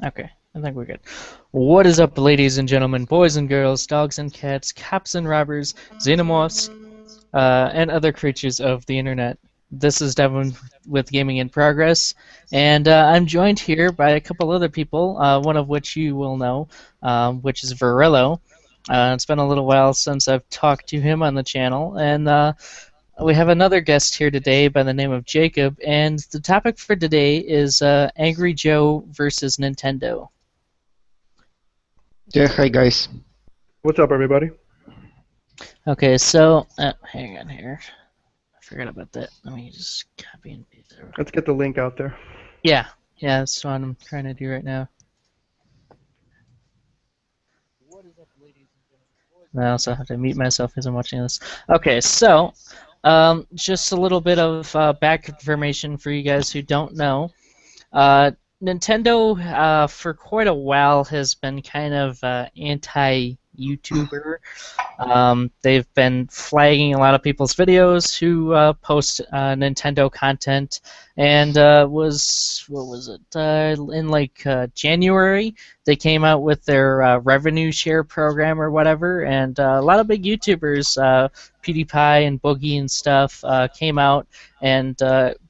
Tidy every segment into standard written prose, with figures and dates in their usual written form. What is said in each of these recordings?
Okay, I think we're good. What is up, ladies and gentlemen, boys and girls, dogs and cats, cops and robbers, xenomorphs, and other creatures of the internet? This is Devin with Gaming in Progress, and I'm joined here by a couple other people, one of which you will know, which is Verillo. It's been a little while since I've talked to him on the channel, and we have another guest here today by the name of Jacob, and the topic for today is Angry Joe versus Nintendo. Yeah, hi guys. What's up, everybody? Okay, so hang on here. I forgot about that. Let me just copy and paste it. Let's get the link out there. Yeah, that's what I'm trying to do right now. I also have to mute myself as I'm watching this. Okay, so just a little bit of back information for you guys who don't know. Nintendo, for quite a while, has been kind of anti-YouTuber. They've been flagging a lot of people's videos who post Nintendo content, and what was it? In like January, they came out with their revenue share program or whatever, and a lot of big YouTubers, PewDiePie and Boogie and stuff, came out and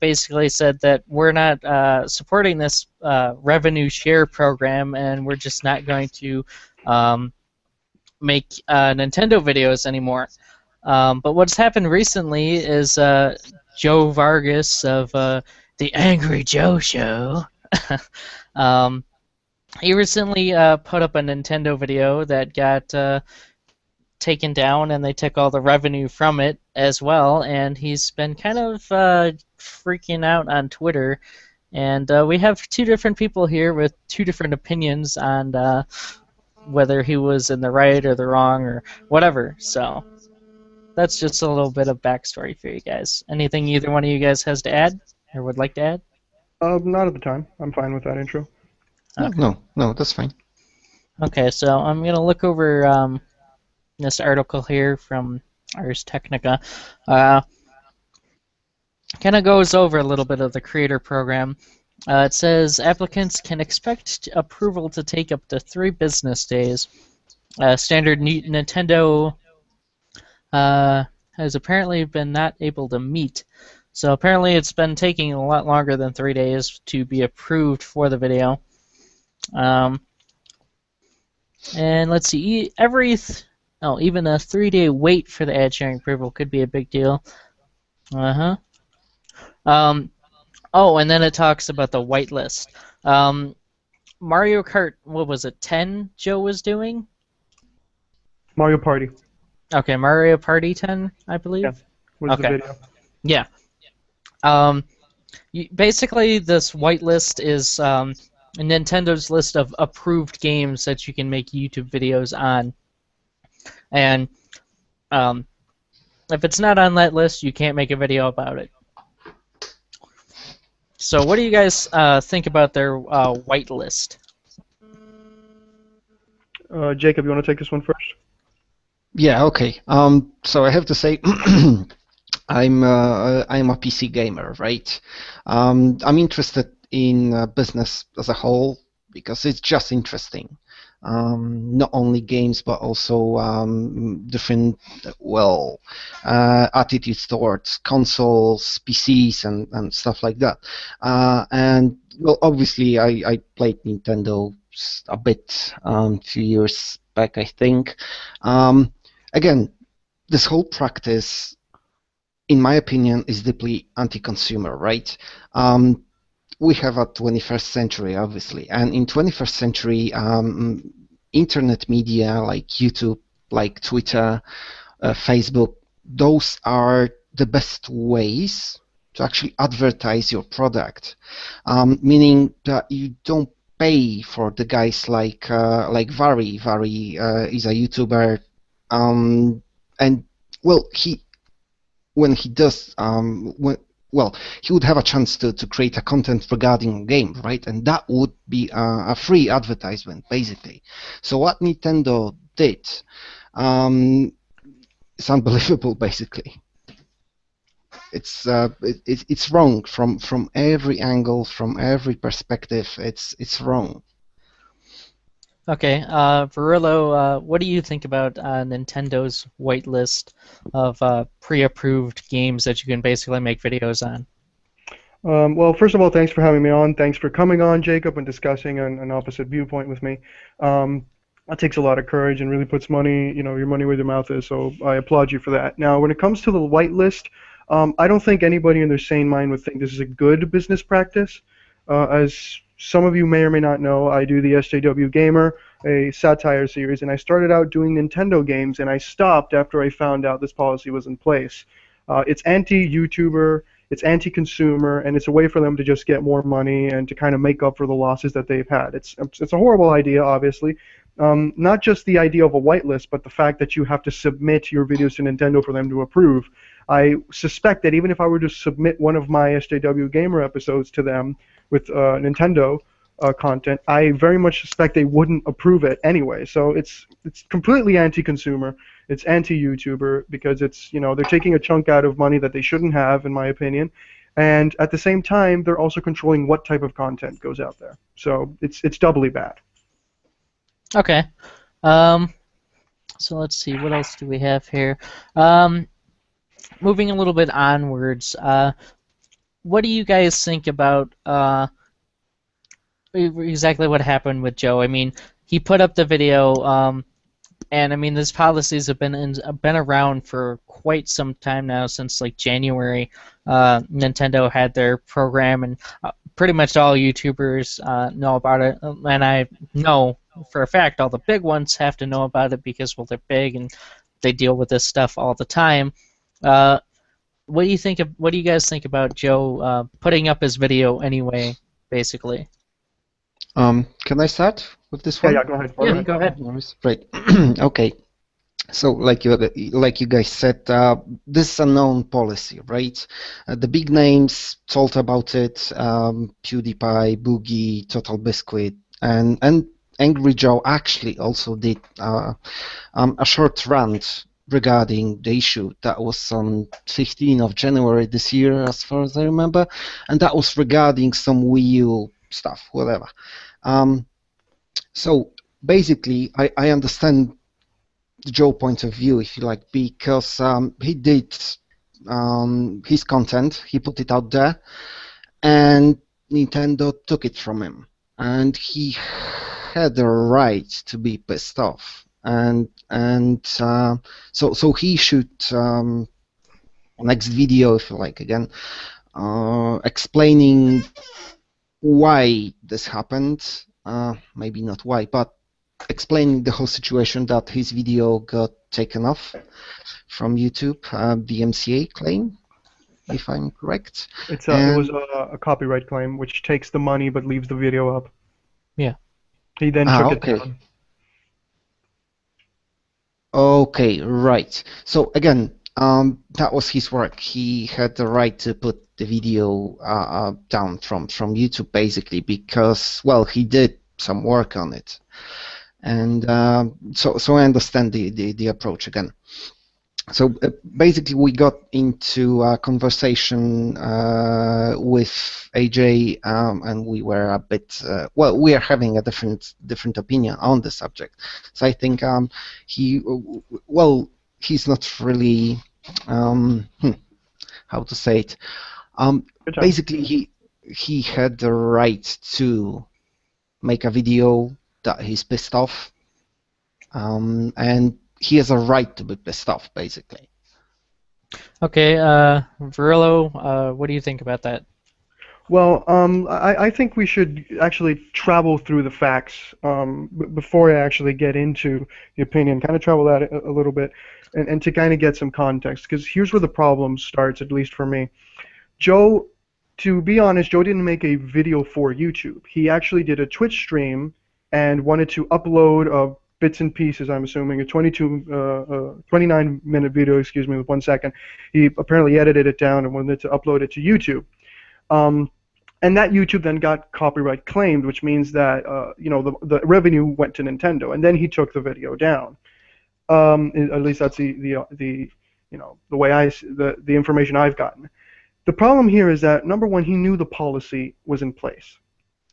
basically said that we're not supporting this revenue share program, and we're just not going to make Nintendo videos anymore. But what's happened recently is Joe Vargas of the Angry Joe Show. He recently put up a Nintendo video that got taken down, and they took all the revenue from it as well. And he's been kind of freaking out on Twitter. And we have two different people here with two different opinions on whether he was in the right or the wrong or whatever. So that's just a little bit of backstory for you guys. Anything either one of you guys has to add or would like to add? Not at the time. I'm fine with that intro. Okay. No, that's fine. Okay, so I'm going to look over this article here from Ars Technica. Kind of goes over a little bit of the creator program. It says applicants can expect approval to take up to 3 business days. Standard Nintendo has apparently been not able to meet. So apparently it's been taking a lot longer than 3 days to be approved for the video. And let's see, even a 3-day wait for the ad sharing approval could be a big deal. Oh, and then it talks about the whitelist. Mario Kart, what was it, 10 Joe was doing? Mario Party. Okay, Mario Party 10, I believe? Yeah, was the video. Yeah. Basically, this whitelist is Nintendo's list of approved games that you can make YouTube videos on. And if it's not on that list, you can't make a video about it. So what do you guys think about their whitelist? Jacob, you want to take this one first? Yeah, okay. So I have to say, I'm a PC gamer, right? I'm interested in business as a whole because it's just interesting. Not only games, but also different, attitudes towards consoles, PCs, and stuff like that. And well, obviously, I played Nintendo a bit a few years back, I think. Again, this whole practice, in my opinion, is deeply anti-consumer, right? We have a 21st century, obviously, and in 21st century, internet media like YouTube, like Twitter, Facebook, those are the best ways to actually advertise your product, meaning that you don't pay for the guys like Vari. Vari is a YouTuber, and well, when he does he would have a chance to create a content regarding a game, right? And that would be a free advertisement, basically. So what Nintendo did is unbelievable, basically. It's wrong from every angle, from every perspective. It's wrong. Okay, Verillo, what do you think about Nintendo's whitelist of pre-approved games that you can basically make videos on? Well, first of all, thanks for having me on. Thanks for coming on, Jacob, and discussing an opposite viewpoint with me. That takes a lot of courage and really puts your money where your mouth is. So I applaud you for that. Now, when it comes to the whitelist, I don't think anybody in their sane mind would think this is a good business practice. As some of you may or may not know, I do the SJW Gamer, a satire series, and I started out doing Nintendo games, and I stopped after I found out this policy was in place. It's anti-YouTuber, it's anti-consumer, and it's a way for them to just get more money and to kind of make up for the losses that they've had. It's a horrible idea, obviously. Not just the idea of a whitelist, but the fact that you have to submit your videos to Nintendo for them to approve. I suspect that even if I were to submit one of my SJW Gamer episodes to them with Nintendo content, I very much suspect they wouldn't approve it anyway. So it's completely anti-consumer. It's anti-YouTuber because they're taking a chunk out of money that they shouldn't have, in my opinion. And at the same time, they're also controlling what type of content goes out there. So it's doubly bad. Okay. So let's see, what else do we have here? Moving a little bit onwards, what do you guys think about exactly what happened with Joe? I mean, he put up the video, and I mean, these policies have been around for quite some time now, since like January. Nintendo had their program, and pretty much all YouTubers know about it, and I know for a fact all the big ones have to know about it because, well, they're big and they deal with this stuff all the time. What do you think of? What do you guys think about Joe putting up his video anyway, basically? Can I start with this Yeah, one? yeah, go ahead. Yeah, go ahead. Right. Okay. So, like you guys said, this is a known policy, right? The big names told about it: PewDiePie, Boogie, Total Biscuit, and Angry Joe actually also did a short rant regarding the issue. That was on 15th of January this year, as far as I remember, and that was regarding some Wii U stuff, whatever. So basically, I understand the Joe point of view, if you like, because he did his content, he put it out there, and Nintendo took it from him, and he had the right to be pissed off, and so he should next video, if you like, again, explaining why this happened, maybe not why, but explaining the whole situation that his video got taken off from YouTube, the MCA claim, if I'm correct. It was a copyright claim, which takes the money but leaves the video up. Yeah. He then took it okay. down. Okay, right. So again, that was his work. He had the right to put the video down from YouTube, basically, because, well, he did some work on it. And so I understand the approach again. So basically, we got into a conversation with AJ, and we were a bit well. We are having a different opinion on the subject. So I think he's not really how to say it. Basically, he had the right to make a video that he's pissed off, and he has a right to be pissed off, basically. Okay, Verillo, what do you think about that? Well, I think we should actually travel through the facts before I actually get into the opinion. Kind of travel that a little bit, and to kind of get some context. Because here's where the problem starts, at least for me. Joe, to be honest, Joe didn't make a video for YouTube. He actually did a Twitch stream and wanted to upload bits and pieces, I'm assuming, a 29-minute video, excuse me, with 1 second. He apparently edited it down and wanted to upload it to YouTube. And that YouTube then got copyright claimed, which means that the revenue went to Nintendo, and then he took the video down. At least that's the way the information I've gotten. The problem here is that, number one, he knew the policy was in place.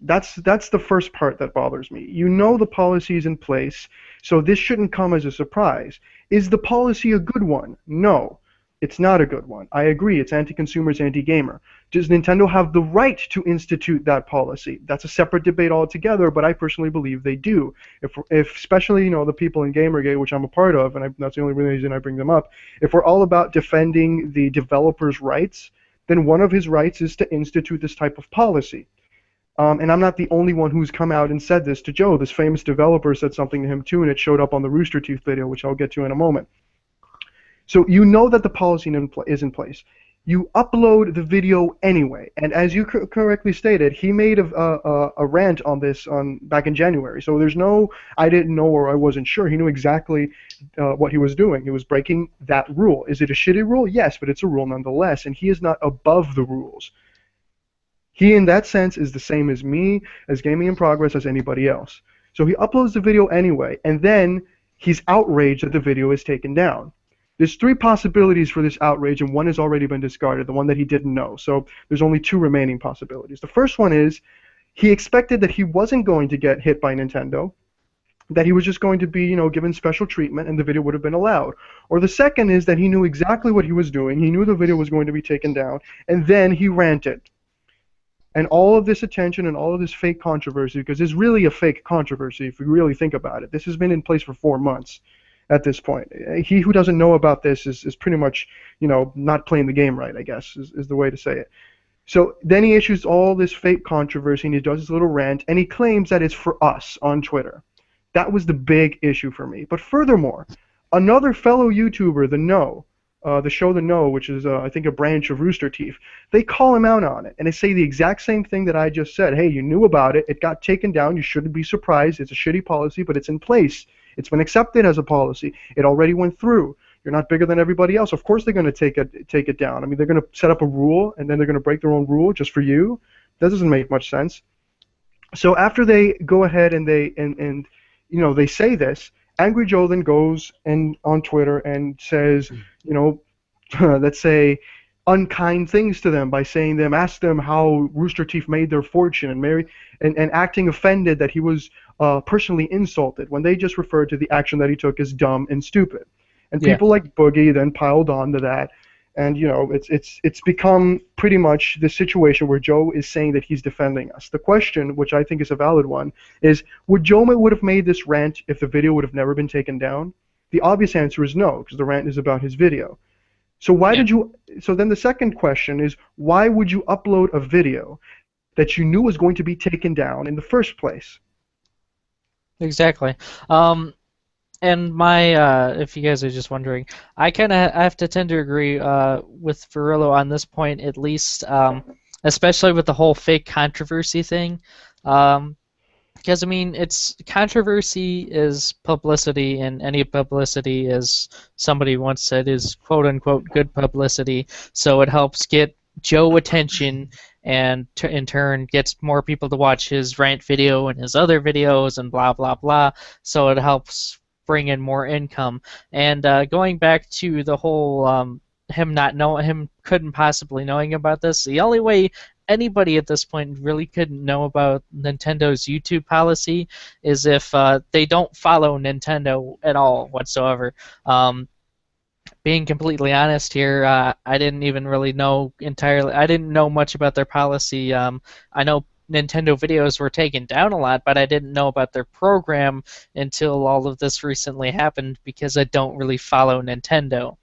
That's the first part that bothers me. You know the policy is in place, so this shouldn't come as a surprise. Is the policy a good one? No, it's not a good one. I agree, it's anti-consumer, it's anti-gamer. Does Nintendo have the right to institute that policy? That's a separate debate altogether, but I personally believe they do. If especially, the people in Gamergate, which I'm a part of, and that's the only reason I bring them up, if we're all about defending the developer's rights, then one of his rights is to institute this type of policy. And I'm not the only one who's come out and said this to Joe. This famous developer said something to him too, and it showed up on the Rooster Teeth video, which I'll get to in a moment. So you know that the policy is in place. You upload the video anyway, and as you correctly stated, he made a rant on this back in January. So there's no, I didn't know or I wasn't sure. He knew exactly what he was doing. He was breaking that rule. Is it a shitty rule? Yes, but it's a rule nonetheless, and he is not above the rules. He, in that sense, is the same as me, as Gaming in Progress, as anybody else. So he uploads the video anyway, and then he's outraged that the video is taken down. There's three possibilities for this outrage, and one has already been discarded, the one that he didn't know. So there's only two remaining possibilities. The first one is he expected that he wasn't going to get hit by Nintendo, that he was just going to be, given special treatment and the video would have been allowed. Or the second is that he knew exactly what he was doing, he knew the video was going to be taken down, and then he ranted. And all of this attention and all of this fake controversy, because it's really a fake controversy if you really think about it. This has been in place for 4 months at this point. He who doesn't know about this is pretty much, not playing the game right, I guess, is the way to say it. So then he issues all this fake controversy, and he does his little rant, and he claims that it's for us on Twitter. That was the big issue for me. But furthermore, another fellow YouTuber, the show The No, which is, I think, a branch of Rooster Teeth, they call him out on it, and they say the exact same thing that I just said. Hey, you knew about it. It got taken down. You shouldn't be surprised. It's a shitty policy, but it's in place. It's been accepted as a policy. It already went through. You're not bigger than everybody else. Of course they're going to take it down. I mean, they're going to set up a rule, and then they're going to break their own rule just for you. That doesn't make much sense. So after they go ahead and they say this, Angry Joe then goes on Twitter and says, let's say, unkind things to them by saying them, ask them how Rooster Teeth made their fortune, and acting offended that he was personally insulted when they just referred to the action that he took as dumb and stupid. And people like Boogie then piled on to that, and it's become pretty much the situation where Joe is saying that he's defending us. The question, which I think is a valid one, is would have made this rant if the video would have never been taken down? The obvious answer is no, because the rant is about his video. So so then the second question is, why would you upload a video that you knew was going to be taken down in the first place? Exactly. And if you guys are just wondering, I have to tend to agree with Verillo on this point, at least, especially with the whole fake controversy thing. Because, I mean, controversy is publicity, and any publicity, as somebody once said, is quote-unquote good publicity, so it helps get Joe attention, and in turn gets more people to watch his rant video and his other videos and blah, blah, blah, so it helps bring in more income. And going back to the whole him couldn't possibly knowing about this, the only way anybody at this point really couldn't know about Nintendo's YouTube policy is if they don't follow Nintendo at all whatsoever. Being completely honest here, I didn't even really know entirely. I didn't know much about their policy. I know Nintendo videos were taken down a lot, but I didn't know about their program until all of this recently happened, because I don't really follow Nintendo,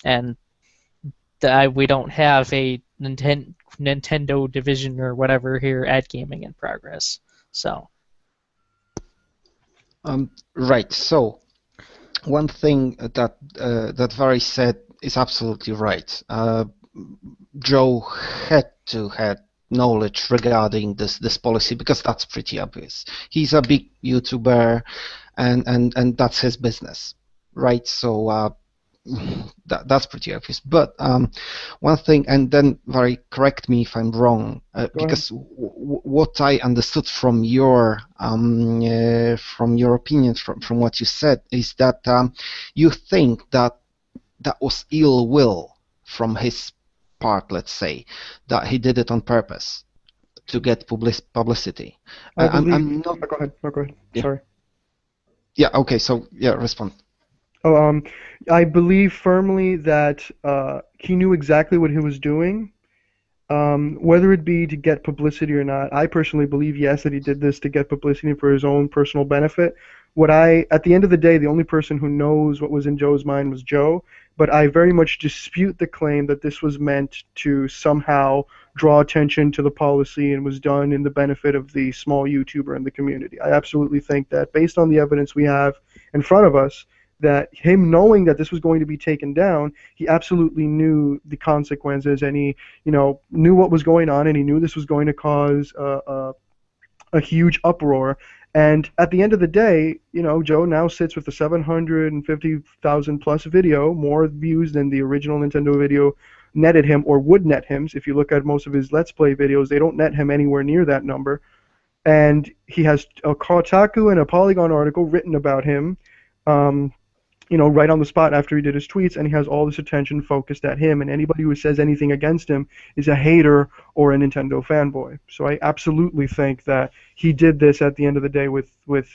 and we don't have a Nintendo division or whatever here at Gaming in Progress. So. Right. So, one thing that Vary said is absolutely right. Joe had to have knowledge regarding this policy, because that's pretty obvious. He's a big YouTuber, and that's his business, right? So that's pretty obvious. But one thing, and then Vary, correct me if I'm wrong, because what I understood from your opinion, from what you said, is that you think that was ill will from his part, let's say, that he did it on purpose. to get publicity. I believe. I'm not. Go ahead. No, go ahead. Yeah. Sorry. Yeah. Okay. So yeah, respond. Oh, I believe firmly that he knew exactly what he was doing. Whether it be to get publicity or not, I personally believe yes that he did this to get publicity for his own personal benefit. At the end of the day, the only person who knows what was in Joe's mind was Joe, but I very much dispute the claim that this was meant to somehow draw attention to the policy and was done in the benefit of the small YouTuber in the community. I absolutely think that based on the evidence we have in front of us, that him knowing that this was going to be taken down, he absolutely knew the consequences, and he, knew what was going on, and he knew this was going to cause a huge uproar. And at the end of the day, Joe now sits with a 750,000 plus video, more views than the original Nintendo video netted him or would net him. If you look at most of his Let's Play videos, they don't net him anywhere near that number. And he has a Kotaku and a Polygon article written about him. Right on the spot after he did his tweets, and he has all this attention focused at him, and anybody who says anything against him is a hater or a Nintendo fanboy. So I absolutely think that he did this at the end of the day with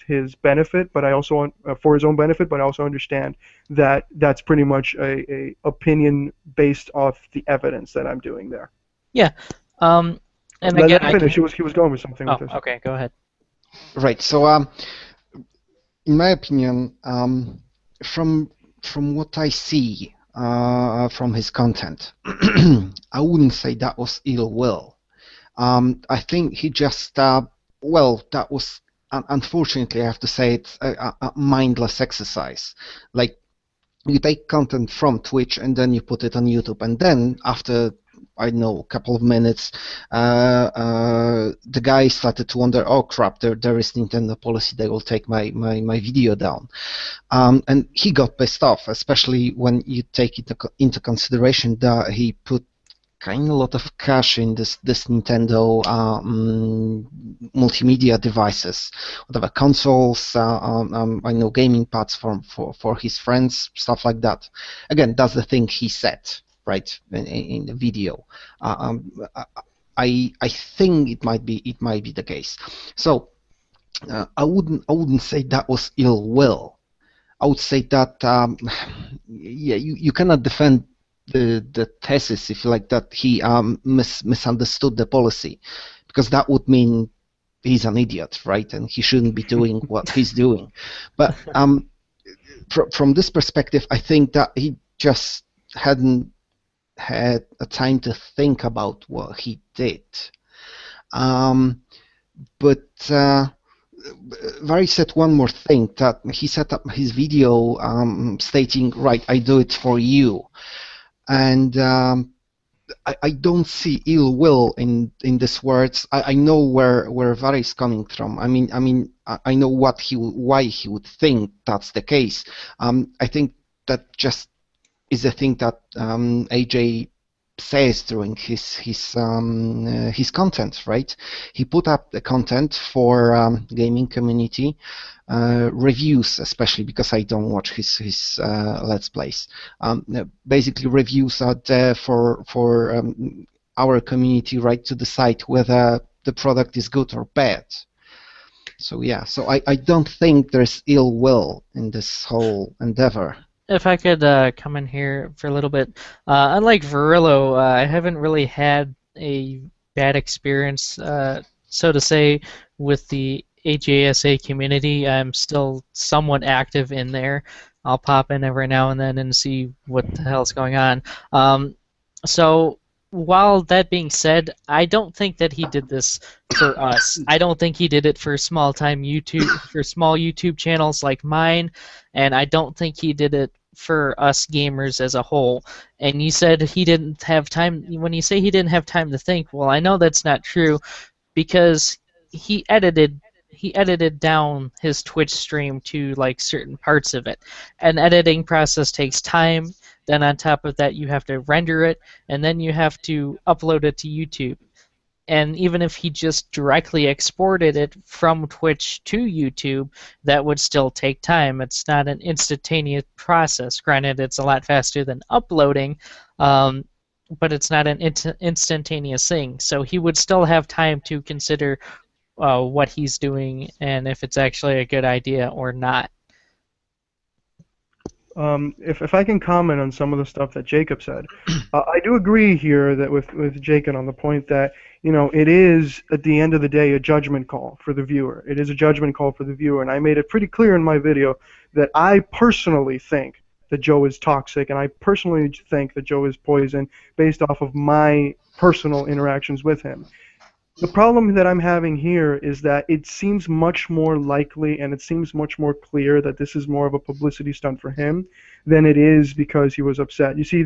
his benefit, but I also for his own benefit, but I also understand that that's pretty much a opinion based off the evidence that I'm doing there. Yeah. And Let again, him finish. He was going with something with this. Okay, go ahead. Right. So in my opinion, from what I see from his content, I wouldn't say that was ill will. I think he just, that was, unfortunately, I have to say, it's a mindless exercise. Like, you take content from Twitch and then you put it on YouTube, and then after, I don't know, a couple of minutes, the guy started to wonder, oh crap, there is Nintendo policy, they will take my video down. And he got pissed off, especially when you take it into consideration that he put kind of a lot of cash in this Nintendo multimedia devices, whatever consoles, I know gaming pads for his friends, stuff like that. Again, that's the thing he said, right, in the video. I think it might be the case. So I wouldn't say that was ill will. I would say that yeah, you cannot defend the thesis, if you like, that he misunderstood the policy, because that would mean he's an idiot, right, and he shouldn't be doing what he's doing. But from this perspective, I think that he just hadn't had a time to think about what he did. But Vary said one more thing, that he set up his video stating, right, I do it for you. And I don't see ill will in these words. I know where Vary is coming from. I know why he would think that's the case. I think that just is the thing that AJ says during his content, right? He put up the content for gaming community reviews, especially because I don't watch his Let's Plays. Basically, reviews are there for our community, right, to decide whether the product is good or bad. So yeah, so I don't think there's ill will in this whole endeavor. If I could come in here for a little bit, unlike Verillo, I haven't really had a bad experience, so to say, with the AJSA community. I'm still somewhat active in there. I'll pop in every now and then and see what the hell's going on. So while that being said, I don't think that he did this for us. I don't think he did it for small YouTube channels like mine, and I don't think he did it for us gamers as a whole. And you said he didn't have time. When you say he didn't have time to think, well, I know that's not true, because he edited down his Twitch stream to like certain parts of it. An editing process takes time. Then on top of that, you have to render it, and then you have to upload it to YouTube. And even if he just directly exported it from Twitch to YouTube, that would still take time. It's not an instantaneous process. Granted, it's a lot faster than uploading, but it's not an instantaneous thing. So he would still have time to consider what he's doing and if it's actually a good idea or not. If I can comment on some of the stuff that Jacob said, I do agree here that with Jacob on the point that it is at the end of the day a judgment call for the viewer. It is a judgment call for the viewer, and I made it pretty clear in my video that I personally think that Joe is toxic, and I personally think that Joe is poison based off of my personal interactions with him. The problem that I'm having here is that it seems much more likely and it seems much more clear that this is more of a publicity stunt for him than it is because he was upset. You see,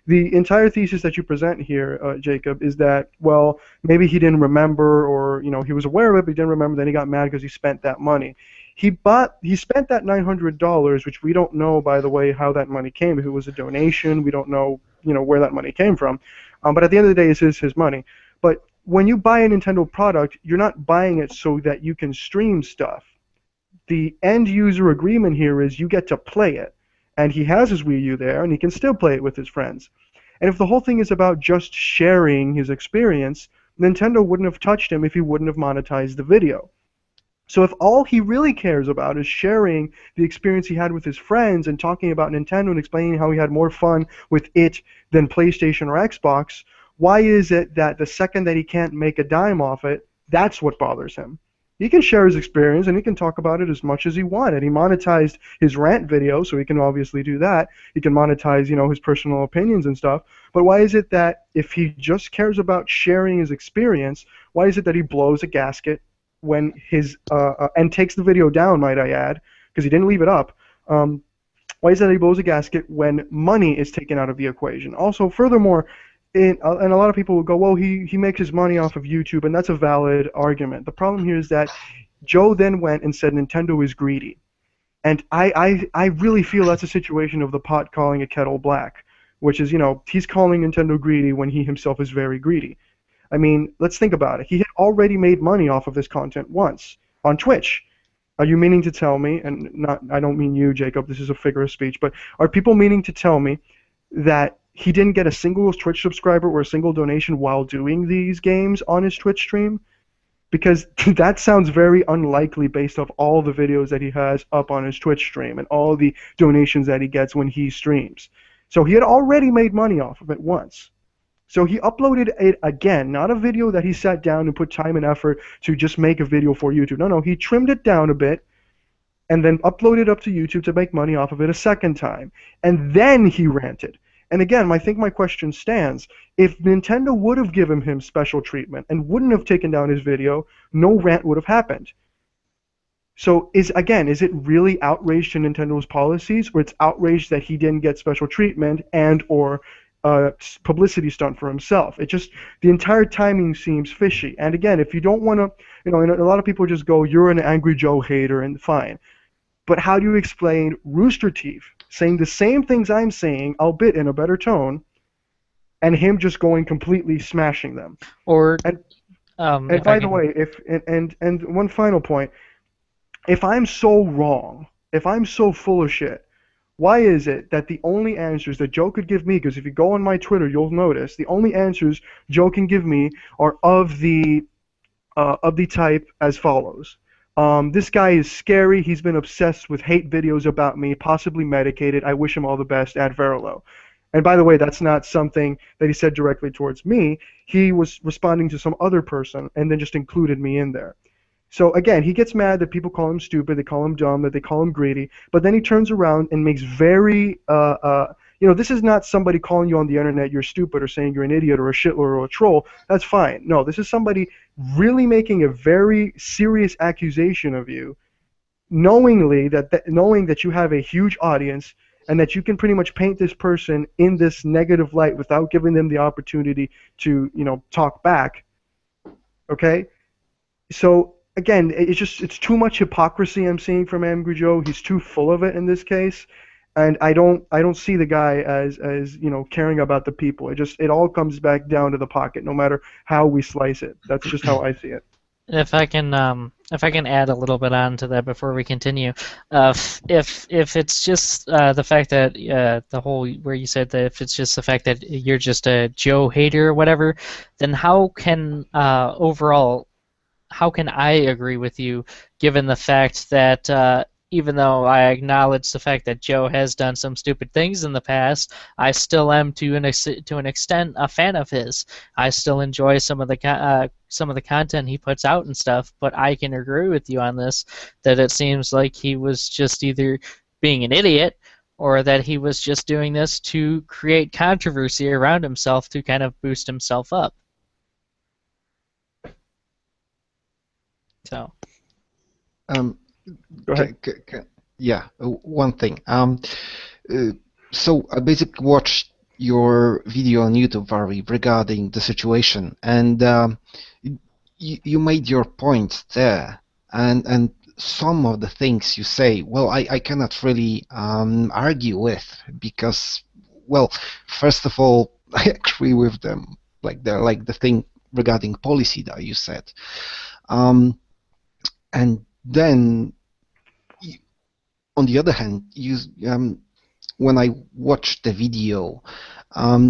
the entire thesis that you present here, Jacob, is that, well, maybe he didn't remember, or he was aware of it but he didn't remember, then he got mad because he spent that money. He spent that $900, which we don't know, by the way, how that money came. If it was a donation, we don't know, where that money came from. But at the end of the day, it's his money. But when you buy a Nintendo product, you're not buying it so that you can stream stuff. The end user agreement here is you get to play it. And he has his Wii U there, and he can still play it with his friends. And if the whole thing is about just sharing his experience, Nintendo wouldn't have touched him if he wouldn't have monetized the video. So if all he really cares about is sharing the experience he had with his friends and talking about Nintendo and explaining how he had more fun with it than PlayStation or Xbox, why is it that the second that he can't make a dime off it, that's what bothers him? He can share his experience and he can talk about it as much as he wanted. He monetized his rant video, so he can obviously do that. He can monetize, his personal opinions and stuff. But why is it that if he just cares about sharing his experience, why is it that he blows a gasket when his and takes the video down, might I add, because he didn't leave it up? Why is it that he blows a gasket when money is taken out of the equation? Also, furthermore, and a lot of people will go, well, he makes his money off of YouTube, and that's a valid argument. The problem here is that Joe then went and said Nintendo is greedy. And I really feel that's a situation of the pot calling a kettle black, which is, he's calling Nintendo greedy when he himself is very greedy. I mean, let's think about it. He had already made money off of this content once on Twitch. Are you meaning to tell me, and I don't mean you, Jacob, this is a figure of speech, but are people meaning to tell me that he didn't get a single Twitch subscriber or a single donation while doing these games on his Twitch stream? Because that sounds very unlikely based off all the videos that he has up on his Twitch stream and all the donations that he gets when he streams. So he had already made money off of it once. So he uploaded it again, not a video that he sat down and put time and effort to just make a video for YouTube. No, he trimmed it down a bit and then uploaded it up to YouTube to make money off of it a second time. And then he ranted. And again, I think my question stands. If Nintendo would have given him special treatment and wouldn't have taken down his video, no rant would have happened. So is it really outrage to Nintendo's policies, or it's outrage that he didn't get special treatment and or publicity stunt for himself? The entire timing seems fishy. And again, if you don't want to, and a lot of people just go, you're an Angry Joe hater, and fine. But how do you explain Rooster Teeth saying the same things I'm saying, albeit in a better tone, and him just going completely smashing them? And by the way, and one final point, if I'm so wrong, if I'm so full of shit, why is it that the only answers that Joe could give me, because if you go on my Twitter, you'll notice the only answers Joe can give me are of the type as follows. This guy is scary. He's been obsessed with hate videos about me, possibly medicated. I wish him all the best, at Verilo. And by the way, that's not something that he said directly towards me. He was responding to some other person and then just included me in there. So again, he gets mad that people call him stupid, they call him dumb, that they call him greedy, but then he turns around and makes very, this is not somebody calling you on the internet you're stupid or saying you're an idiot or a shitlord or a troll. That's fine. No, this is somebody really making a very serious accusation of you, knowing that you have a huge audience and that you can pretty much paint this person in this negative light without giving them the opportunity to, talk back. Okay? So again, it's too much hypocrisy I'm seeing from Angry Joe. He's too full of it in this case, and I don't see the guy as caring about the people. It all comes back down to the pocket, no matter how we slice it. That's just how I see it. If I can add a little bit on to that before we continue, if it's just the fact that the whole where you said that if it's just the fact that you're just a Joe hater or whatever, then how can I agree with you, given the fact that even though I acknowledge the fact that Joe has done some stupid things in the past, I still am to an extent a fan of his. I still enjoy some of the content he puts out and stuff. But I can agree with you on this that it seems like he was just either being an idiot or that he was just doing this to create controversy around himself to kind of boost himself up. So. Um, Go ahead. yeah, one thing. So I basically watched your video on YouTube, Vari, regarding the situation, and you made your point there, and some of the things you say, well, I cannot really argue with because, well, first of all, I agree with them, like the thing regarding policy that you said, and then on the other hand, when I watched the video,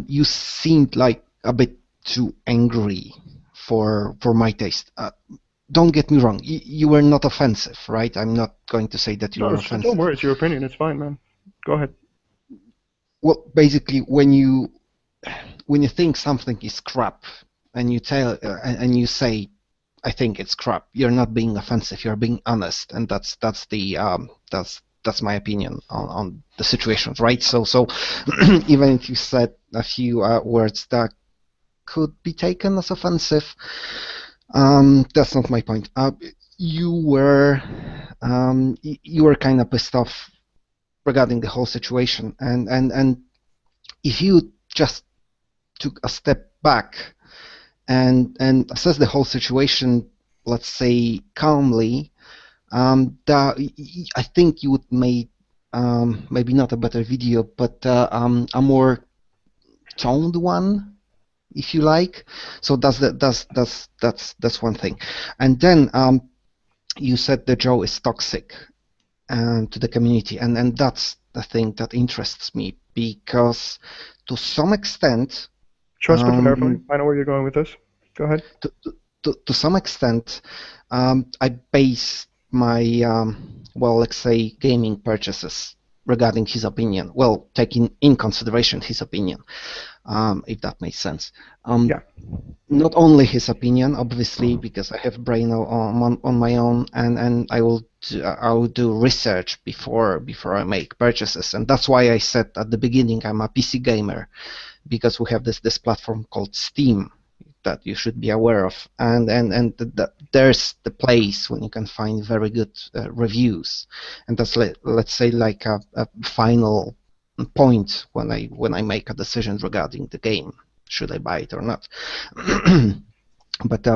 you seemed like a bit too angry for my taste. Don't get me wrong, you were not offensive, right? I'm not going to say that you No, were don't offensive. worry. It's your opinion. It's fine, man. Go ahead. Well, basically, when you think something is crap, and you say, I think it's crap, you're not being offensive. You're being honest, and that's my opinion on the situation, right? So even if you said a few words that could be taken as offensive, that's not my point. You were kind of pissed off regarding the whole situation, and if you just took a step back and assess the whole situation, let's say calmly, I think you would make maybe not a better video, but a more toned one, if you like. So that's one thing. And then you said that Joe is toxic to the community, and that's the thing that interests me because to some extent, Trust but verify. I know where you're going with this. Go ahead. To some extent, I base my well, let's say, gaming purchases regarding his opinion. Well, taking in consideration his opinion, if that makes sense. Yeah. Not only his opinion, obviously, because I have brain on my own, and I will do research before I make purchases, and that's why I said at the beginning I'm a PC gamer, because we have this platform called Steam that you should be aware of, and there's the place when you can find very good reviews, and that's let's say like a final point when I make a decision regarding the game, should I buy it or not. But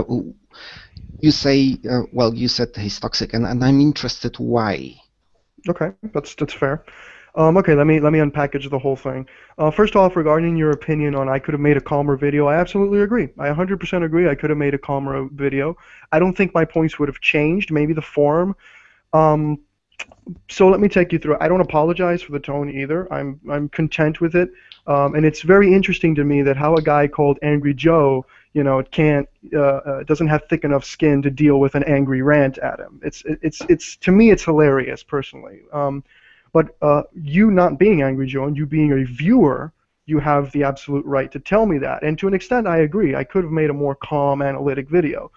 you say, well, you said he's toxic, and I'm interested why. Okay, that's fair. Okay, let me unpackage the whole thing. First off, regarding your opinion on I could have made a calmer video, I absolutely agree. I 100% agree. I could have made a calmer video. I don't think my points would have changed. Maybe the form. So let me take you through it. I don't apologize for the tone either. I'm content with it. And it's very interesting to me that how a guy called Angry Joe, doesn't have thick enough skin to deal with an angry rant at him. It's to me it's hilarious personally. But you not being Angry Joe and you being a viewer, you have the absolute right to tell me that. And to an extent, I agree. I could have made a more calm, analytic video.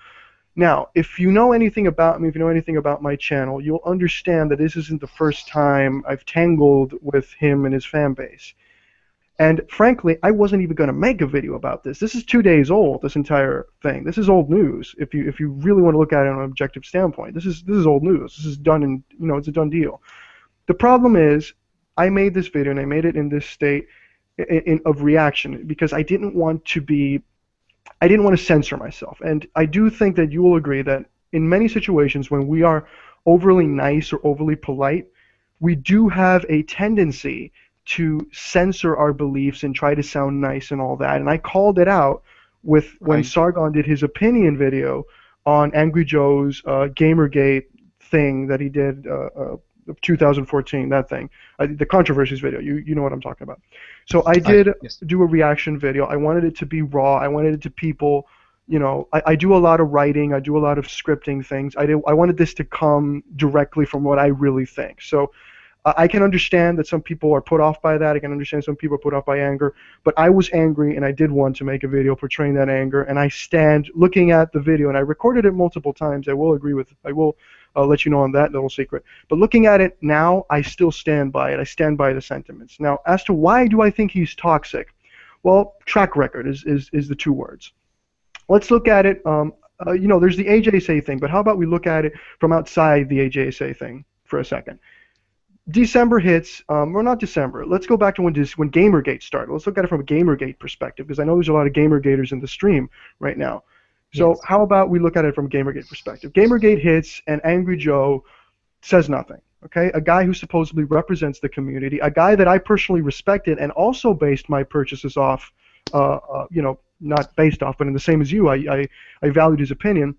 Now, if you know anything about me, if you know anything about my channel, you'll understand that this isn't the first time I've tangled with him and his fan base. And frankly, I wasn't even going to make a video about this. This is 2 days old, this entire thing. This is old news. If you really want to look at it on an objective standpoint, this is old news. This is done, and it's a done deal. The problem is, I made this video and I made it in this state of reaction because I didn't want to censor myself. And I do think that you will agree that in many situations when we are overly nice or overly polite, we do have a tendency to censor our beliefs and try to sound nice and all that. And I called it out when Sargon did his opinion video on Angry Joe's Gamergate thing that he did 2014, that thing, the controversies video. You know what I'm talking about. So I did Yes. do a reaction video. I wanted it to be raw. I wanted it to people. I do a lot of writing. I do a lot of scripting things. I wanted this to come directly from what I really think. So I can understand that some people are put off by that. I can understand some people are put off by anger. But I was angry, and I did want to make a video portraying that anger. And I stand looking at the video, and I recorded it multiple times. I will let you know on that little secret. But looking at it now, I still stand by it. I stand by the sentiments. Now, as to why do I think he's toxic? Well, track record is the two words. Let's look at it. There's the AJSA thing, but how about we look at it from outside the AJSA thing for a second? December hits, or not December. Let's go back to when Gamergate started. Let's look at it from a Gamergate perspective, because I know there's a lot of Gamergaters in the stream right now. So Yes. how about we look at it from Gamergate perspective? Gamergate hits, and Angry Joe says nothing. Okay, a guy who supposedly represents the community, a guy that I personally respected and also based my purchases off, not based off, but in the same as you, I valued his opinion.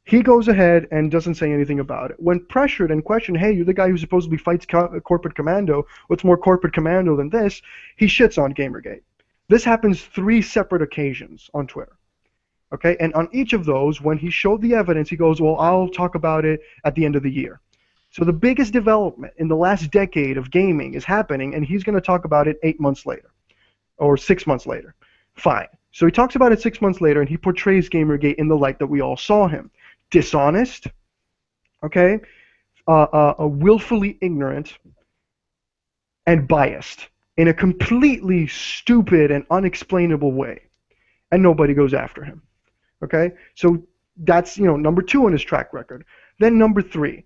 He goes ahead and doesn't say anything about it. When pressured and questioned, hey, you're the guy who supposedly fights corporate commando, what's more corporate commando than this? He shits on Gamergate. This happens 3 separate occasions on Twitter. Okay, and on each of those, when he showed the evidence, he goes, well, I'll talk about it at the end of the year. So the biggest development in the last decade of gaming is happening, and he's going to talk about it 8 months later, or 6 months later. Fine. So he talks about it 6 months later, and he portrays Gamergate in the light that we all saw him. Dishonest, okay, willfully ignorant, and biased in a completely stupid and unexplainable way, and nobody goes after him. Okay, so that's number 2 on his track record. Then number 3,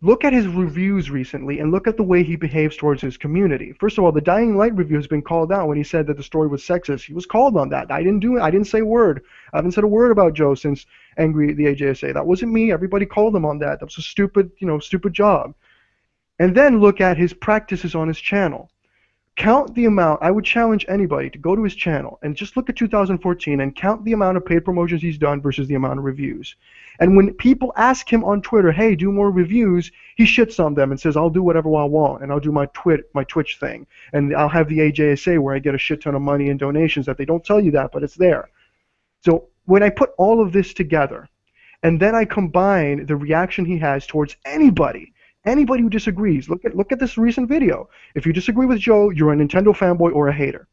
look at his reviews recently and look at the way he behaves towards his community. First of all, the Dying Light review has been called out when he said that the story was sexist. He was called on that. I didn't do it. I didn't say a word. I haven't said a word about Joe since Angry the AJSA. That wasn't me. Everybody called him on that. That was a stupid job. And then look at his practices on his channel. Count the amount. I would challenge anybody to go to his channel and just look at 2014 and count the amount of paid promotions he's done versus the amount of reviews. And when people ask him on Twitter, hey, do more reviews, he shits on them and says, I'll do whatever I want, and I'll do my Twitch thing, and I'll have the AJSA where I get a shit ton of money and donations. That they don't tell you that, but it's there. So when I put all of this together, and then I combine the reaction he has towards anybody who disagrees, look at this recent video. If you disagree with Joe, you're a Nintendo fanboy or a hater.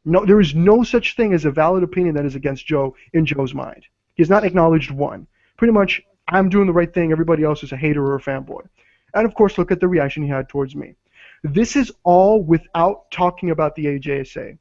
No, there is no such thing as a valid opinion that is against Joe in Joe's mind. He has not acknowledged one. Pretty much, I'm doing the right thing, everybody else is a hater or a fanboy. And of course, look at the reaction he had towards me. This is all without talking about the AJSA.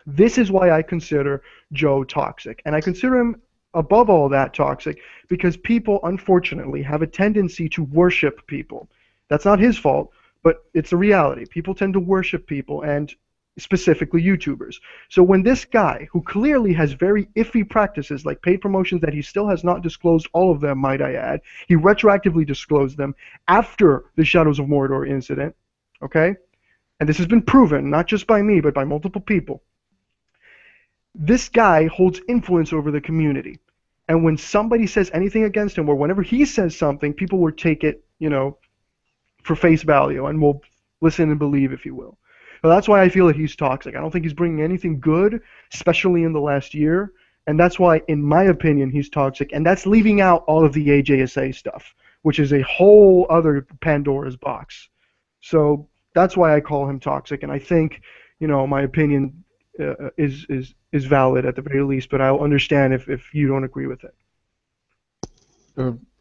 This is why I consider Joe toxic. And I consider him, above all that, toxic because people, unfortunately, have a tendency to worship people. That's not his fault, but it's a reality. People tend to worship people, and specifically YouTubers. So when this guy, who clearly has very iffy practices like paid promotions that he still has not disclosed all of them, might I add, he retroactively disclosed them after the Shadows of Mordor incident, okay? And this has been proven, not just by me, but by multiple people. This guy holds influence over the community. And when somebody says anything against him, or whenever he says something, people will take it, for face value, and will listen and believe, if you will. So that's why I feel that he's toxic. I don't think he's bringing anything good, especially in the last year. And that's why, in my opinion, he's toxic. And that's leaving out all of the AJSA stuff, which is a whole other Pandora's box. So that's why I call him toxic. And I think, my opinion is valid at the very least. But I'll understand if you don't agree with it.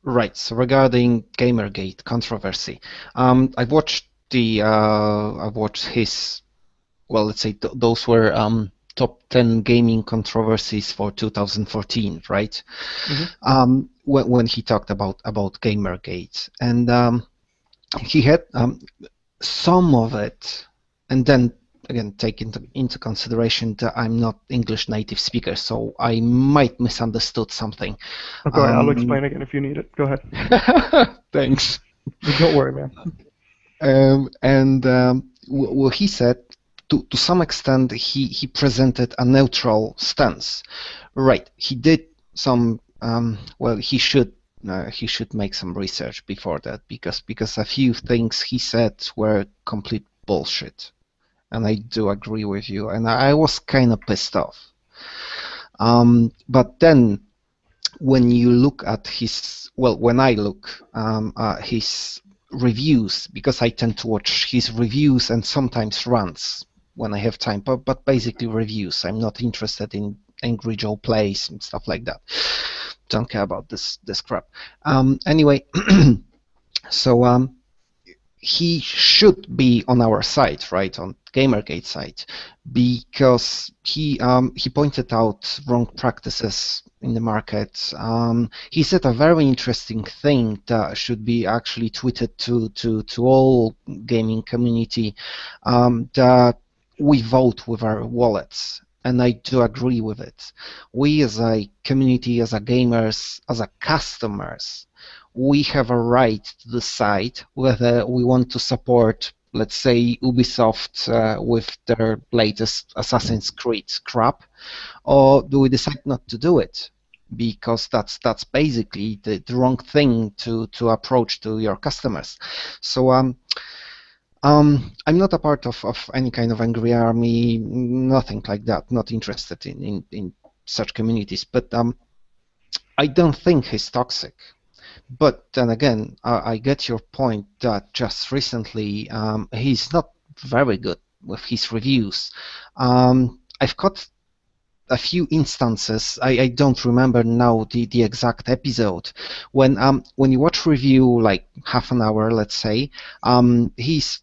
Right. So regarding Gamergate controversy, I've watched his, well, let's say those were top 10 gaming controversies for 2014, right? Mm-hmm. When he talked about Gamergate, and he had some of it, and then again take into consideration that I'm not English native speaker, so I might misunderstood something. Okay, I'll explain again if you need it. Go ahead. Thanks. Don't worry, man. Well, he said to some extent he presented a neutral stance. Right, he did some well, he should make some research before that, because a few things he said were complete bullshit, and I do agree with you, and I was kind of pissed off. But then when you look at his, well, when I look his reviews, because I tend to watch his reviews and sometimes rants when I have time, but basically reviews. I'm not interested in Angry Joe plays and stuff like that. Don't care about this crap. Anyway, so he should be on our side, right, on Gamergate side, because he pointed out wrong practices in the market. He said a very interesting thing that should be actually tweeted to all gaming community, that we vote with our wallets. And I do agree with it. We as a community, as a gamers, as a customers, we have a right to decide whether we want to support, let's say, Ubisoft with their latest Assassin's Creed crap, or do we decide not to do it? Because that's basically the wrong thing to approach to your customers. So I'm not a part of any kind of angry army, nothing like that. Not interested in such communities. But I don't think he's toxic. But then again, I get your point that just recently he's not very good with his reviews. I've got a few instances. I don't remember now the exact episode when you watch review like half an hour, let's say, he's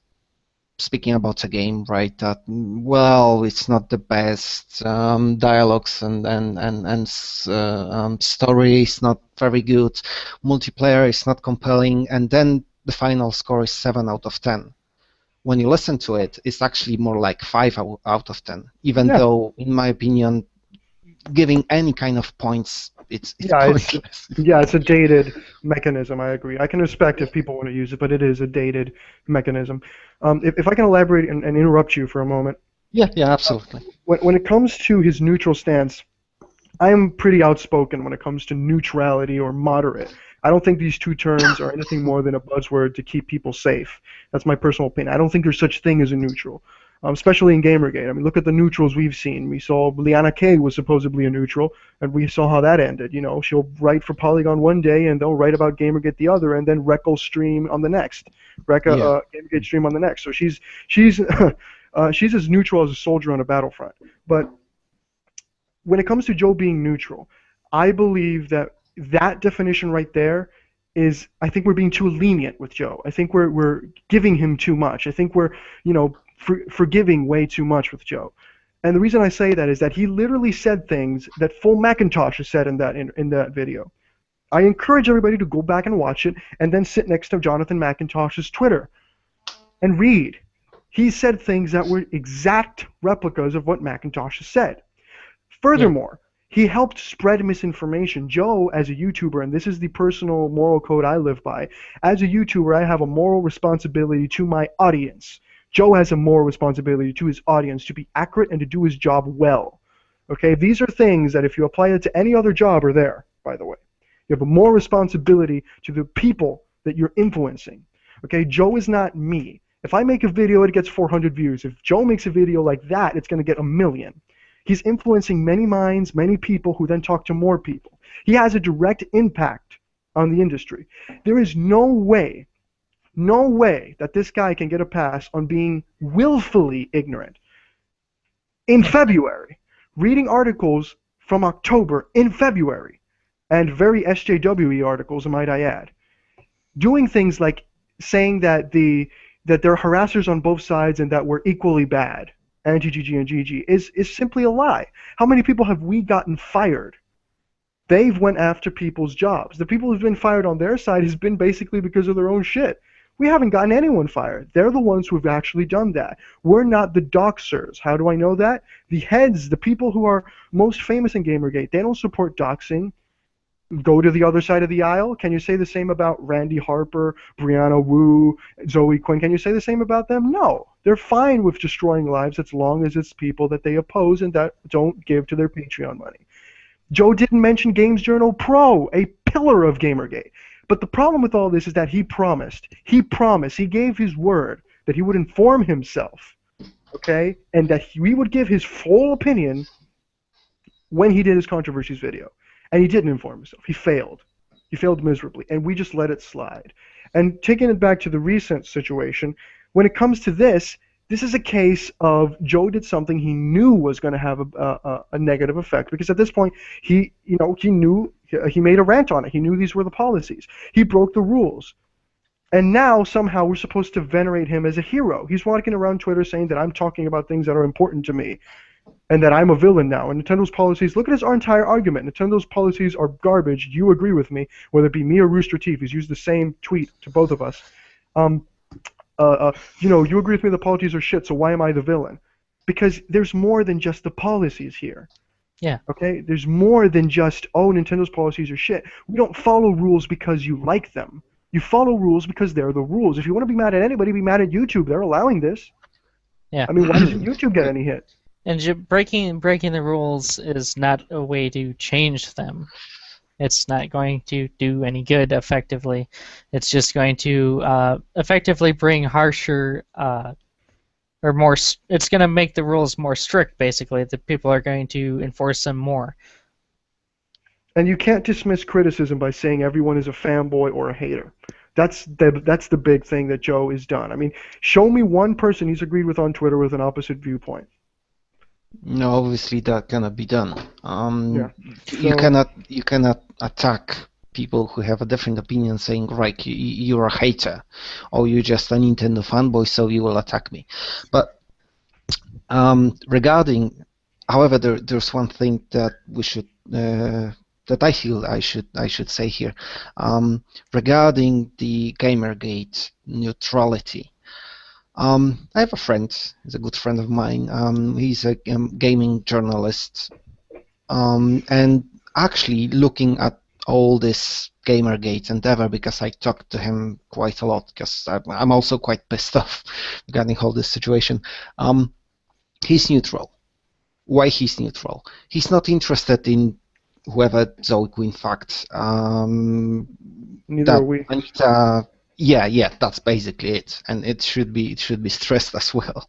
speaking about a game, right? That, well, it's not the best dialogues and story is not very good, multiplayer is not compelling, and then the final score is 7 out of 10. When you listen to it, it's actually more like 5 out of 10, even though, in my opinion, giving any kind of points, it's pointless. It's a dated mechanism. I agree. I can respect if people want to use it, but it is a dated mechanism. If I can elaborate and interrupt you for a moment. Yeah, absolutely. When it comes to his neutral stance, I am pretty outspoken when it comes to neutrality or moderate. I don't think these two terms are anything more than a buzzword to keep people safe. That's my personal opinion. I don't think there's such thing as a neutral. Especially in Gamergate. I mean, look at the neutrals we've seen. We saw Liana K was supposedly a neutral, and we saw how that ended. You know, she'll write for Polygon one day, and they'll write about Gamergate the other, and then Rek'll stream on the next. Gamergate stream on the next. So she's she's as neutral as a soldier on a battlefront. But when it comes to Joe being neutral, I believe that definition right there is, I think we're being too lenient with Joe. I think we're giving him too much. I think we're, forgiving way too much with Joe. And the reason I say that is that he literally said things that full Macintosh has said in that video. I encourage everybody to go back and watch it and then sit next to Jonathan McIntosh's Twitter and read. He said things that were exact replicas of what Macintosh has said. Furthermore, he helped spread misinformation. Joe, as a YouTuber, and this is the personal moral code I live by, as a YouTuber, I have a moral responsibility to my audience. Joe has a moral responsibility to his audience to be accurate and to do his job well. Okay, these are things that if you apply it to any other job are there, by the way. You have a moral responsibility to the people that you're influencing. Okay, Joe is not me. If I make a video, it gets 400 views. If Joe makes a video like that, it's going to get 1 million. He's influencing many minds, many people who then talk to more people. He has a direct impact on the industry. There is no way that this guy can get a pass on being willfully ignorant. In February, reading articles from October in February, and very SJWE articles, might I add, doing things like saying that there are harassers on both sides and that we're equally bad, anti-GG and GG, is simply a lie. How many people have we gotten fired? They've went after people's jobs. The people who've been fired on their side has been basically because of their own shit. We haven't gotten anyone fired. They're the ones who have actually done that. We're not the doxers. How do I know that? The heads, the people who are most famous in Gamergate, they don't support doxing. Go to the other side of the aisle. Can you say the same about Randy Harper, Brianna Wu, Zoe Quinn? Can you say the same about them? No. They're fine with destroying lives as long as it's people that they oppose and that don't give to their Patreon money. Joe didn't mention Games Journal Pro, a pillar of Gamergate. But the problem with all this is that he promised. He gave his word that he would inform himself, okay, and that we would give his full opinion when he did his controversies video. And he didn't inform himself. He failed. He failed miserably, and we just let it slide. And taking it back to the recent situation, when it comes to this is a case of Joe did something he knew was going to have a negative effect, because at this point he knew, he made a rant on it. He knew these were the policies. He broke the rules. And now somehow we're supposed to venerate him as a hero. He's walking around Twitter saying that I'm talking about things that are important to me and that I'm a villain now. And Nintendo's policies, look at his entire argument. Nintendo's policies are garbage. You agree with me, whether it be me or Rooster Teeth. He's used the same tweet to both of us. You agree with me the policies are shit, so why am I the villain? Because there's more than just the policies here. Yeah. Okay? There's more than just, oh, Nintendo's policies are shit. We don't follow rules because you like them. You follow rules because they're the rules. If you want to be mad at anybody, be mad at YouTube. They're allowing this. Yeah. I mean, why doesn't YouTube get any hit? And breaking the rules is not a way to change them. It's not going to do any good effectively. It's just going to effectively bring harsher or more. It's going to make the rules more strict. Basically, the people are going to enforce them more. And you can't dismiss criticism by saying everyone is a fanboy or a hater. That's the big thing that Joe has done. I mean, show me one person he's agreed with on Twitter with an opposite viewpoint. No, obviously that cannot be done. Yeah. You cannot attack people who have a different opinion, saying, right, you're a hater, or you're just a Nintendo fanboy, so you will attack me. But however, there's one thing that we should that I feel I should say here regarding the Gamergate neutrality. I have a friend. He's a good friend of mine. He's a gaming journalist, and actually looking at all this Gamergate endeavor, because I talked to him quite a lot, because I'm also quite pissed off regarding all this situation. He's neutral. Why he's neutral? He's not interested in whoever Zoic, in fact. Neither are we. Anita, yeah, that's basically it, and it should be stressed as well.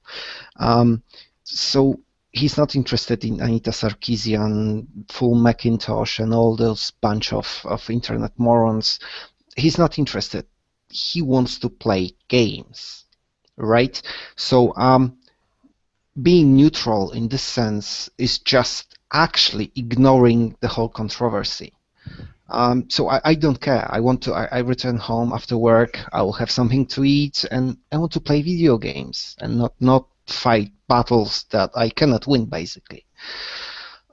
So he's not interested in Anita Sarkeesian, full Macintosh, and all those bunch of internet morons. He's not interested. He wants to play games, right? So being neutral in this sense is just actually ignoring the whole controversy. So I don't care. I return home after work. I will have something to eat, and I want to play video games and not fight battles that I cannot win, basically.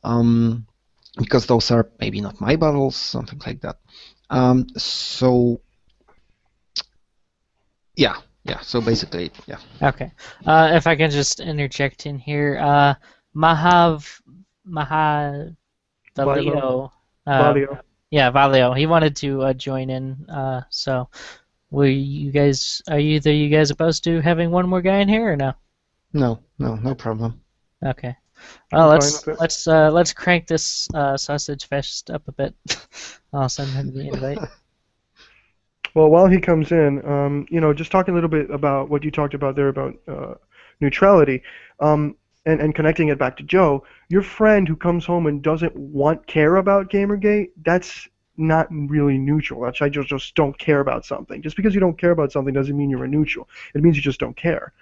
Because those are maybe not my battles, something like that. So yeah. So basically, yeah. Okay. If I can just interject in here, Mahavalio. Valio. Yeah, Valio. He wanted to join in. So, are either you guys opposed to having one more guy in here or no? No problem. Okay. Well, I'm let's crank this sausage fest up a bit. I'll send him the invite. Well, while he comes in, just talking a little bit about what you talked about there about neutrality, and connecting it back to Joe, your friend who comes home and doesn't care about Gamergate, that's not really neutral. That's I just don't care about something. Just because you don't care about something doesn't mean you're a neutral. It means you just don't care.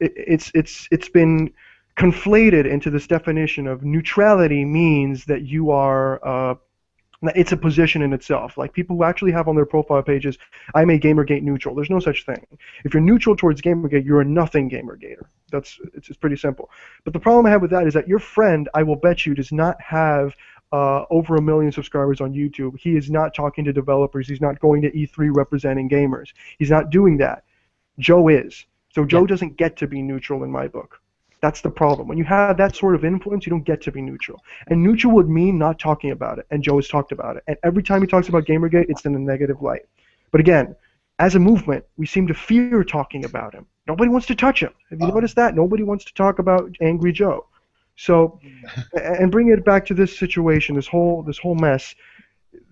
It's been conflated into this definition of neutrality means that you are it's a position in itself. Like people who actually have on their profile pages, I'm a Gamergate neutral. There's no such thing. If you're neutral towards Gamergate, you're a nothing Gamergater. It's pretty simple. But the problem I have with that is that your friend, I will bet you, does not have over 1 million subscribers on YouTube. He is not talking to developers. He's not going to E3 representing gamers. He's not doing that. Joe is. So Joe doesn't get to be neutral in my book. That's the problem. When you have that sort of influence, you don't get to be neutral. And neutral would mean not talking about it, and Joe has talked about it. And every time he talks about Gamergate, it's in a negative light. But again, as a movement, we seem to fear talking about him. Nobody wants to touch him. Have you noticed that? Nobody wants to talk about Angry Joe. So, and bring it back to this situation, this whole mess.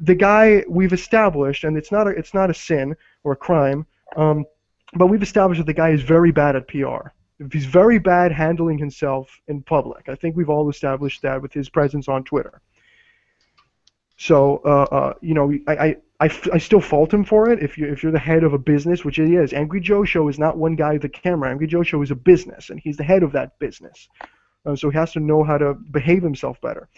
The guy we've established, and it's not a sin or a crime, but we've established that the guy is very bad at PR. He's very bad handling himself in public. I think we've all established that with his presence on Twitter. So, you know, I still fault him for it. If you're the head of a business, which he is, Angry Joe Show is not one guy with a camera. Angry Joe Show is a business, and he's the head of that business. So he has to know how to behave himself better.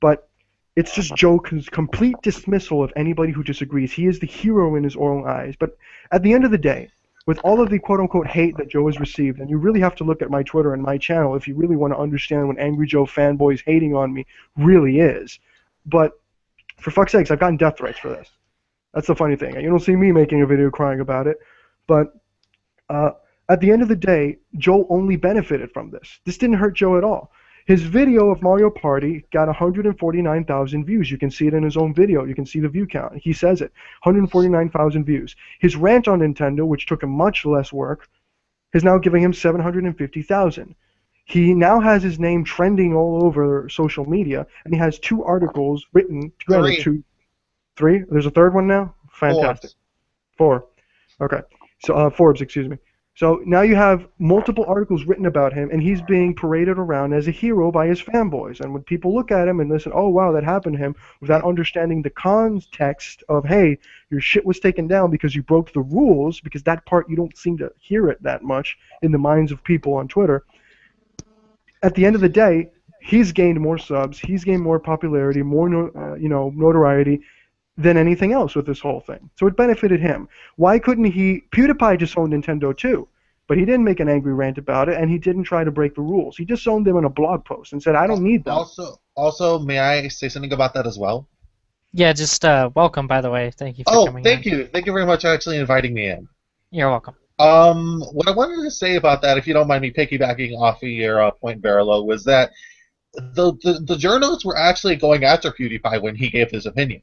But it's just Joe's complete dismissal of anybody who disagrees. He is the hero in his own eyes. But at the end of the day, with all of the quote-unquote hate that Joe has received, and you really have to look at my Twitter and my channel if you really want to understand what Angry Joe fanboys hating on me really is. But for fuck's sakes, I've gotten death threats for this. That's the funny thing. You don't see me making a video crying about it. But at the end of the day, Joe only benefited from this. This didn't hurt Joe at all. His video of Mario Party got 149,000 views. You can see it in his own video. You can see the view count. He says it. 149,000 views. His rant on Nintendo, which took him much less work, is now giving him 750,000. He now has his name trending all over social media, and he has 2 articles written. Three? There's a third one now? Fantastic. 4. Okay. So, Forbes, excuse me. So now you have multiple articles written about him, and he's being paraded around as a hero by his fanboys. And when people look at him and listen, oh, wow, that happened to him, without understanding the context of, hey, your shit was taken down because you broke the rules, because that part you don't seem to hear it that much in the minds of people on Twitter. At the end of the day, he's gained more subs, he's gained more popularity, more notoriety than anything else with this whole thing. So it benefited him. Why couldn't he? PewDiePie just owned Nintendo too, but he didn't make an angry rant about it, and he didn't try to break the rules. He just owned them in a blog post and said, I don't need them. Also, may I say something about that as well? Yeah, just welcome, by the way. Thank you for coming in. Thank you. Thank you very much for actually inviting me in. You're welcome. What I wanted to say about that, if you don't mind me piggybacking off of your point, Barolo, was that the journalists were actually going after PewDiePie when he gave his opinion.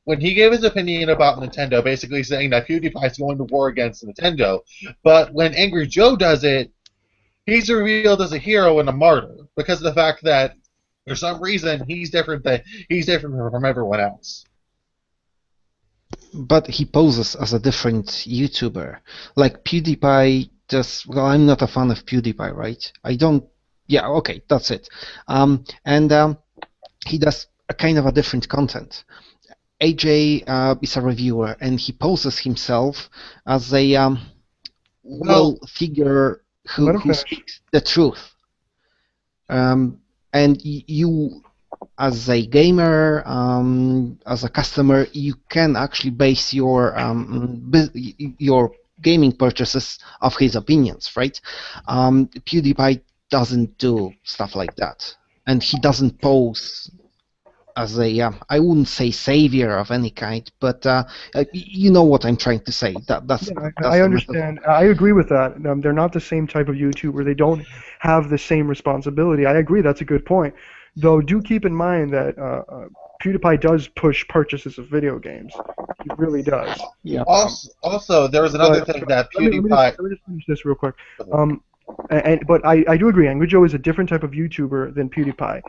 When he gave his opinion about Nintendo, basically saying that PewDiePie is going to war against Nintendo, but when Angry Joe does it, he's revealed as a hero and a martyr because of the fact that for some reason he's different from everyone else. But he poses as a different YouTuber. Like PewDiePie well, I'm not a fan of PewDiePie, right? Yeah, okay, that's it. He does a kind of a different content. AJ is a reviewer, and he poses himself as a figure who speaks the truth. And you, as a gamer, as a customer, you can actually base your gaming purchases off his opinions, right? PewDiePie doesn't do stuff like that, and he doesn't pose as a, I wouldn't say savior of any kind, but you know what I'm trying to say. That's I understand. I agree with that. They're not the same type of YouTuber. They don't have the same responsibility. I agree. That's a good point. Though, do keep in mind that PewDiePie does push purchases of video games. He really does. Yeah. Also, there was another thing that PewDiePie... Let me just finish this real quick. But I do agree. Angry Joe is a different type of YouTuber than PewDiePie.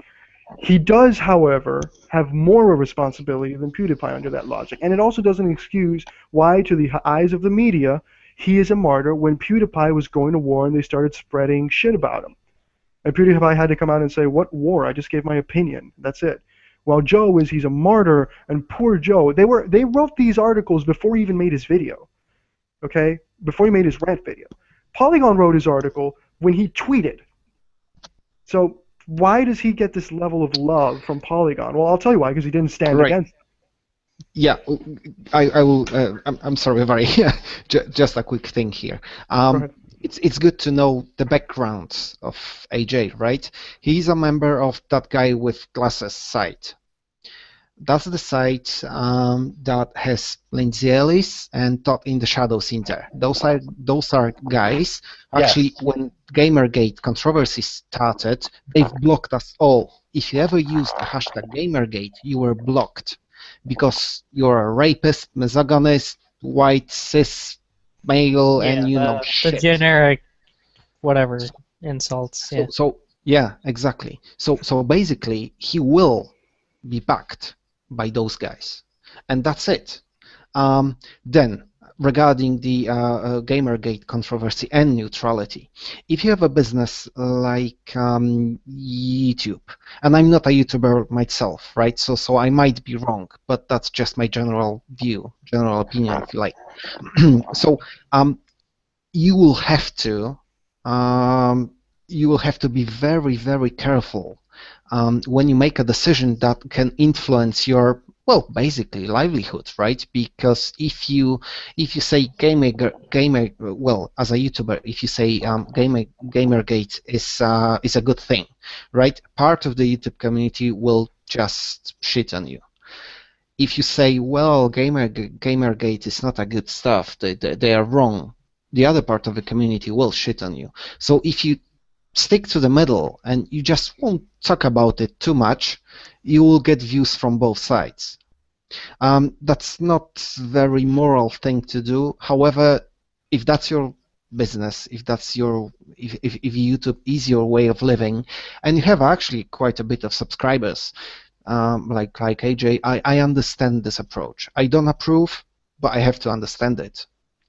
He does, however, have more of a responsibility than PewDiePie under that logic. And it also doesn't excuse why, to the eyes of the media, he is a martyr when PewDiePie was going to war and they started spreading shit about him. And PewDiePie had to come out and say, what war? I just gave my opinion. That's it. While Joe he's a martyr, and poor Joe, they wrote these articles before he even made his video. Okay? Before he made his rant video. Polygon wrote his article when he tweeted. So why does he get this level of love from Polygon? Well, I'll tell you why, because he didn't stand against it. Yeah, I will. I'm sorry, very just a quick thing here. It's good to know the background of AJ, right? He's a member of that guy with glasses site. That's the site that has Lindsay Ellis and Todd in the Shadows in there. Those are guys. Actually, when Gamergate controversy started, they've blocked us all. If you ever used the hashtag Gamergate, you were blocked because you're a rapist, misogynist, white, cis, male, and shit. The generic, whatever, insults. Yeah. So Yeah, exactly. So basically, he will be backed by those guys, and that's it. Then, regarding the Gamergate controversy and neutrality, if you have a business like YouTube, and I'm not a YouTuber myself, right? So I might be wrong, but that's just my general view, general opinion, if you like. So you will have to um, you will have to be very, very careful when you make a decision that can influence your, well, basically livelihood, right? Because if you say well, as a YouTuber, if you say Gamergate is a good thing, right? Part of the YouTube community will just shit on you. If you say, well, Gamergate is not a good stuff, they are wrong, the other part of the community will shit on you. So if you stick to the middle and you just won't talk about it too much, you will get views from both sides. That's not very moral thing to do. However, if that's your business, if YouTube is your way of living, and you have actually quite a bit of subscribers, like AJ, I understand this approach. I don't approve, but I have to understand it.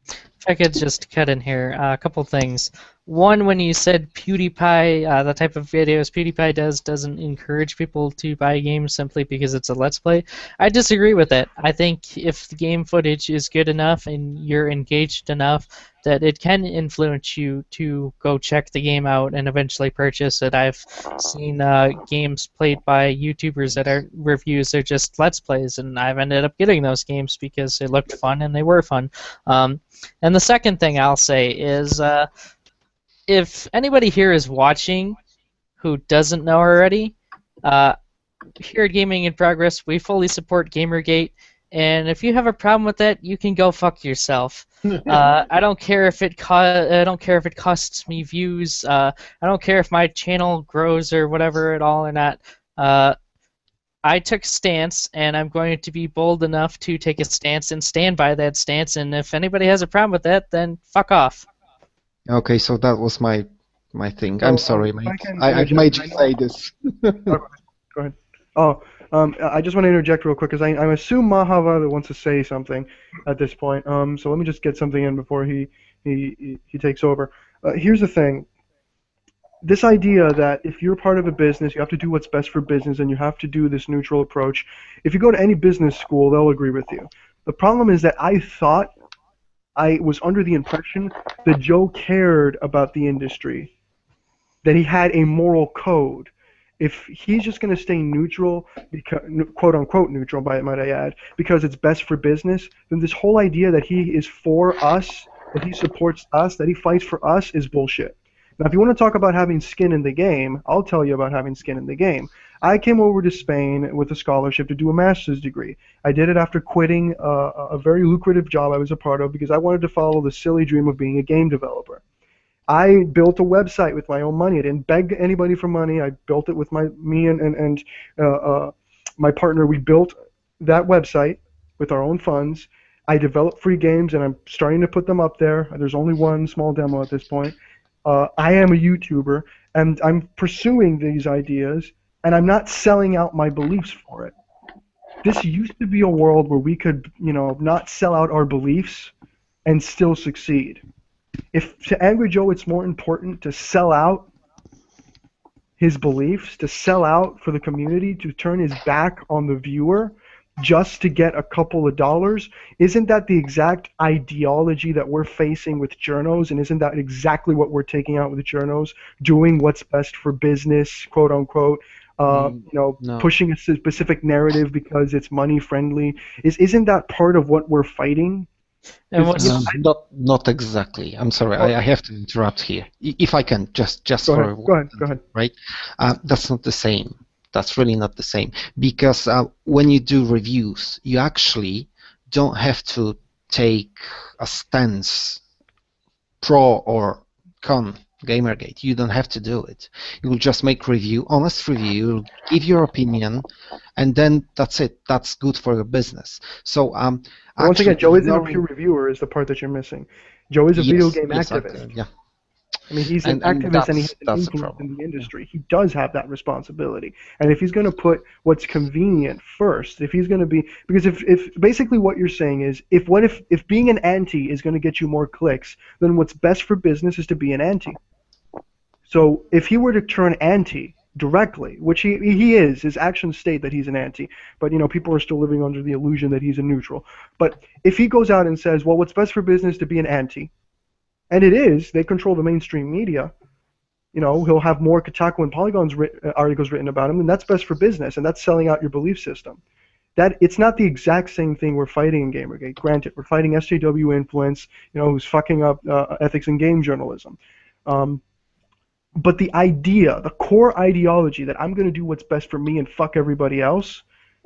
If I could just cut in here, a couple things. One, when you said PewDiePie, the type of videos PewDiePie doesn't encourage people to buy games simply because it's a Let's Play. I disagree with it. I think if the game footage is good enough and you're engaged enough, that it can influence you to go check the game out and eventually purchase it. I've seen games played by YouTubers that are reviews are just Let's Plays, and I've ended up getting those games because they looked fun and they were fun. And the second thing I'll say is, if anybody here is watching who doesn't know already, here at Gaming in Progress, we fully support Gamergate, and if you have a problem with that, you can go fuck yourself. I don't care if it costs me views. I don't care if my channel grows or whatever at all or not. I took a stance, and I'm going to be bold enough to take a stance and stand by that stance. And if anybody has a problem with that, then fuck off. Okay, so that was my thing. So, I'm sorry, if mate. I can I interject, made I you know- say this. Go ahead. Oh, I just want to interject real quick because I assume Mahava wants to say something at this point. So let me just get something in before he takes over. Here's the thing. This idea that if you're part of a business, you have to do what's best for business and you have to do this neutral approach. If you go to any business school, they'll agree with you. The problem is that I was under the impression that Joe cared about the industry, that he had a moral code. If he's just going to stay neutral, because, quote unquote neutral, might I add, because it's best for business, then this whole idea that he is for us, that he supports us, that he fights for us is bullshit. Now, if you want to talk about having skin in the game, I'll tell you about having skin in the game. I came over to Spain with a scholarship to do a master's degree. I did it after quitting a very lucrative job I was a part of because I wanted to follow the silly dream of being a game developer. I built a website with my own money. I didn't beg anybody for money. I built it with me and my partner. We built that website with our own funds. I developed free games, and I'm starting to put them up there. There's only one small demo at this point. I am a YouTuber, and I'm pursuing these ideas, and I'm not selling out my beliefs for it. This used to be a world where we could, not sell out our beliefs and still succeed. If to Angry Joe it's more important to sell out his beliefs, to sell out for the community, to turn his back on the viewer just to get a couple of dollars, isn't that the exact ideology that we're facing with journos, and isn't that exactly what we're taking out with journos, doing what's best for business, quote unquote, No. pushing a specific narrative because it's money friendly? Isn't that part of what we're fighting? And what's Not exactly. I'm sorry. I have to interrupt here. If I can, just Go ahead. right? That's not the same. That's really not the same, because when you do reviews, you actually don't have to take a stance pro or con Gamergate. You don't have to do it. You'll just make honest review, you'll give your opinion, and then that's it. That's good for your business. So once again, Joe isn't a peer reviewer is the part that you're missing. Joe is a video game activist. Yeah. I mean, he's an and activist and he has an that's the influence problem. in the industry. He does have that responsibility. And if he's going to put what's convenient first, if he's going to be, because if basically what you're saying is, if being an anti is going to get you more clicks, then what's best for business is to be an anti. So if he were to turn anti directly, which he is, his actions state that he's an anti, but people are still living under the illusion that he's a neutral. But if he goes out and says, well, what's best for business is to be an anti, and it is, they control the mainstream media. He'll have more Kotaku and Polygon's articles written about him, and that's best for business, and that's selling out your belief system. That it's not the exact same thing we're fighting in Gamergate. Granted, we're fighting SJW influence, who's fucking up ethics in game journalism. But the idea, the core ideology that I'm going to do what's best for me and fuck everybody else,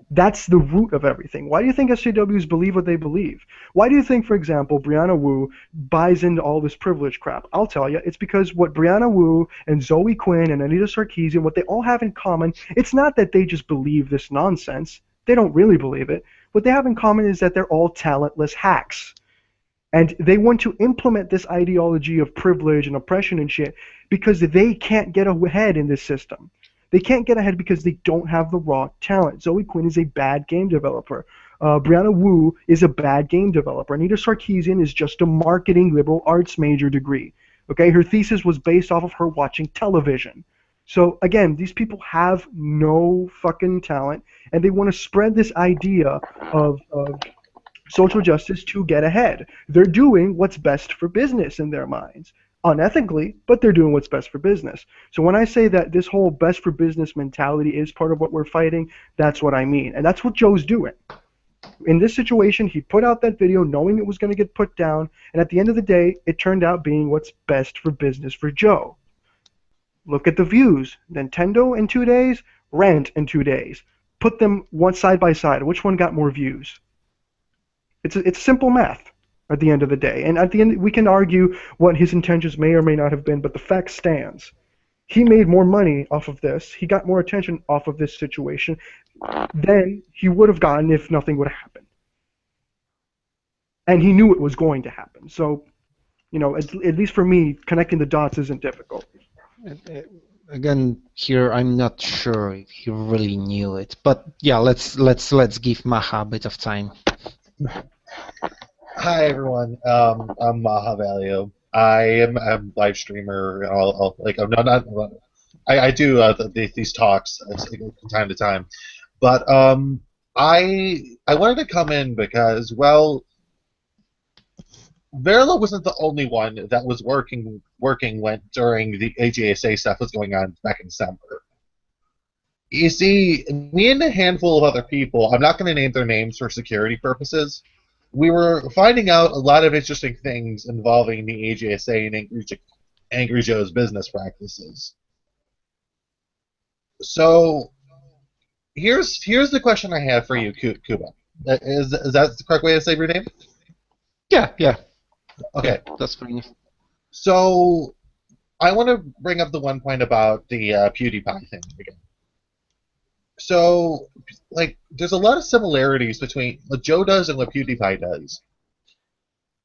that's the root of everything. Why do you think SJWs believe what they believe? Why do you think, for example, Brianna Wu buys into all this privilege crap? I'll tell you, it's because what Brianna Wu and Zoe Quinn and Anita Sarkeesian, what they all have in common, it's not that they just believe this nonsense. They don't really believe it. What they have in common is that they're all talentless hacks. And they want to implement this ideology of privilege and oppression and shit because they can't get ahead in this system. They can't get ahead because they don't have the raw talent. Zoe Quinn is a bad game developer. Brianna Wu is a bad game developer. Anita Sarkeesian is just a marketing liberal arts major degree. Okay, her thesis was based off of her watching television. So again, these people have no fucking talent, and they want to spread this idea of social justice to get ahead. They're doing what's best for business in their minds. Unethically, but they're doing what's best for business. So when I say that this whole best for business mentality is part of what we're fighting, that's what I mean. And that's what Joe's doing. In this situation, he put out that video knowing it was going to get put down, and at the end of the day, it turned out being what's best for business for Joe. Look at the views. Nintendo in 2 days, Rant in 2 days. Put them one side by side. Which one got more views? It's simple math at the end of the day. And at the end, we can argue what his intentions may or may not have been, but the fact stands. He made more money off of this. He got more attention off of this situation than he would have gotten if nothing would have happened. And he knew it was going to happen. So, at least for me, connecting the dots isn't difficult. Again, here I'm not sure if he really knew it, but yeah, let's give Maha a bit of time. Hi everyone, I'm Maha Valio. I am a live streamer. I do these talks from time to time, but I wanted to come in because, well, Verlo wasn't the only one that was working during the AJSA stuff was going on back in December. You see, me and a handful of other people, I'm not going to name their names for security purposes, we were finding out a lot of interesting things involving the AJSA and Angry Joe's business practices. So, here's the question I have for you, Kuba. Is that the correct way to say your name? Yeah. Okay. Yeah, that's fine. So, I want to bring up the one point about the PewDiePie thing again. So, there's a lot of similarities between what Joe does and what PewDiePie does.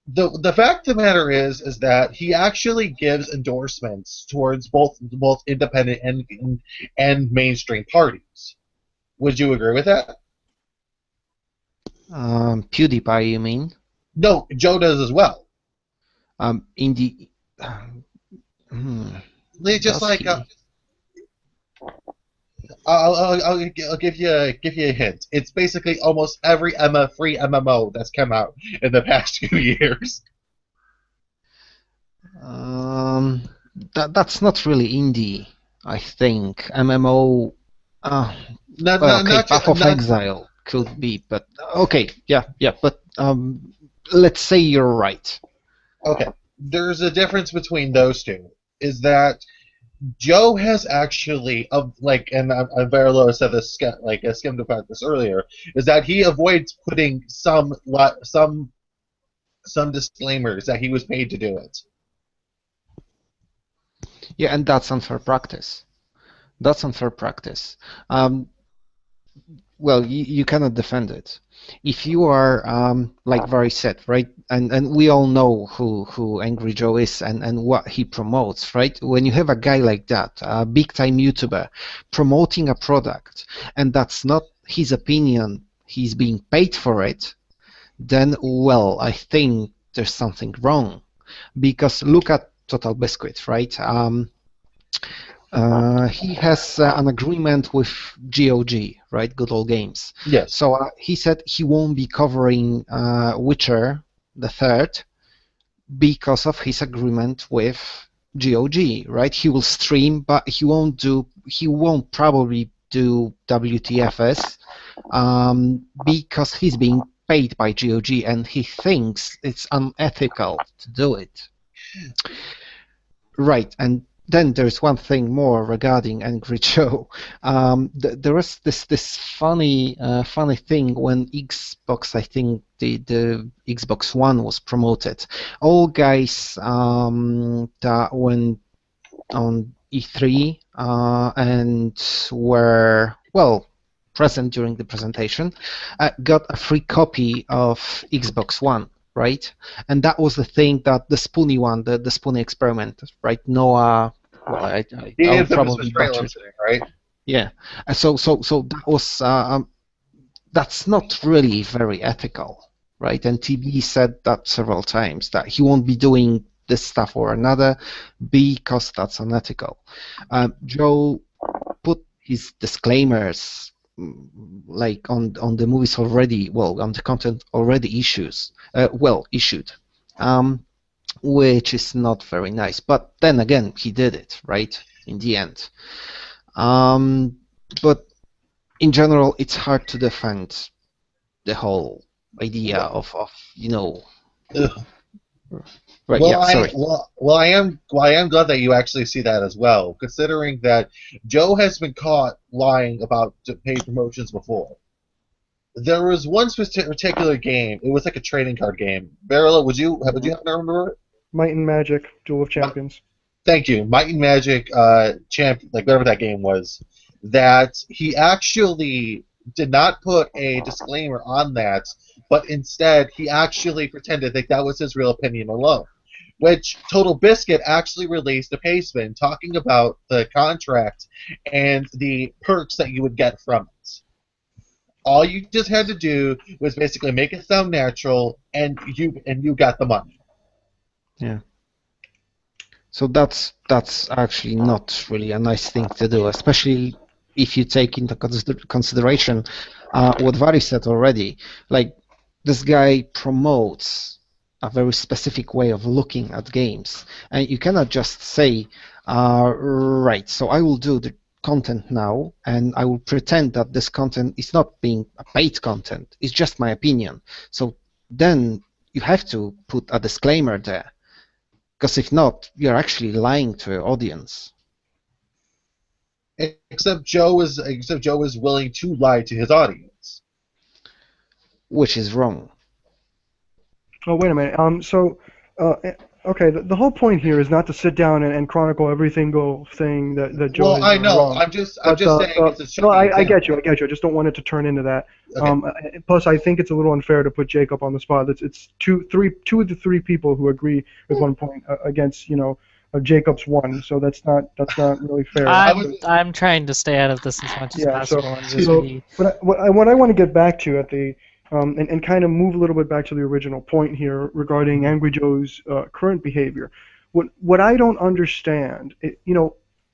The fact of the matter is that he actually gives endorsements towards both independent and mainstream parties. Would you agree with that? PewDiePie, you mean? No, Joe does as well. In the just like I'll give you a hint. It's basically almost every free MMO that's come out in the past few years. That's not really indie, I think. MMO. Path of Exile could be, but okay, yeah. But let's say you're right. Okay, there's a difference between those two. Is that Joe has actually, and Verlo said this, skimmed about this earlier, is that he avoids putting some disclaimers that he was paid to do it. Yeah, and that's unfair practice. well, you cannot defend it. If you are, like Vari said, right, and we all know who Angry Joe is and what he promotes, right? When you have a guy like that, a big-time YouTuber, promoting a product, and that's not his opinion, he's being paid for it, then, well, I think there's something wrong. Because look at Total Biscuit, right? He has an agreement with GOG, right? Good Old Games. Yes. So he said he won't be covering Witcher the Third because of his agreement with GOG, right? He will stream, but he won't probably do WTFS because he's being paid by GOG and he thinks it's unethical to do it. Right, and then there's one thing more regarding Angry Joe. There was this funny thing when Xbox, I think the Xbox One was promoted. All guys that went on E3 and were, well, present during the presentation got a free copy of Xbox One. Right, and that was the thing that the Spoony one, the Spoony experiment, right? Noah, well, I'll probably butcher it. Right? Yeah, so that was that's not really very ethical, right? And TB said that several times that he won't be doing this stuff or another because that's unethical. Joe put his disclaimers like on the movies already, well, on the content already issued, which is not very nice. But then again, he did it, right, in the end. But in general, it's hard to defend the whole idea of Right, well, yeah, sorry. I am glad that you actually see that as well, considering that Joe has been caught lying about paid promotions before. There was one particular game. It was like a trading card game. Barilla, would you happen to remember it? Might and Magic, Duel of Champions. Thank you, Might and Magic, champion, like whatever that game was. That he actually did not put a disclaimer on that, but instead he actually pretended that was his real opinion alone. Which Total Biscuit actually released a pastebin talking about the contract and the perks that you would get from it. All you just had to do was basically make it sound natural, and you got the money. Yeah. So that's actually not really a nice thing to do, especially if you take into consideration what Vari said already. Like, this guy promotes a very specific way of looking at games, and you cannot just say, right, so I will do the content now, and I will pretend that this content is not being a paid content, it's just my opinion. So then you have to put a disclaimer there, because if not, you're actually lying to your audience. Except Joe is willing to lie to his audience, which is wrong. Oh, wait a minute. Okay, the whole point here is not to sit down and chronicle every single thing that Joe Well, I know. Wrong. I'm just saying it's a shocking No, I example. get you. I just don't want it to turn into that. Okay. Plus, I think it's a little unfair to put Jacob on the spot. It's two of the three people who agree with one point against Jacob's one. So that's not really fair. I'm trying to stay out of this as much as possible. And just be... what I want to get back to at the and kind of move a little bit back to the original point here regarding Angry Joe's current behavior. What I don't understand,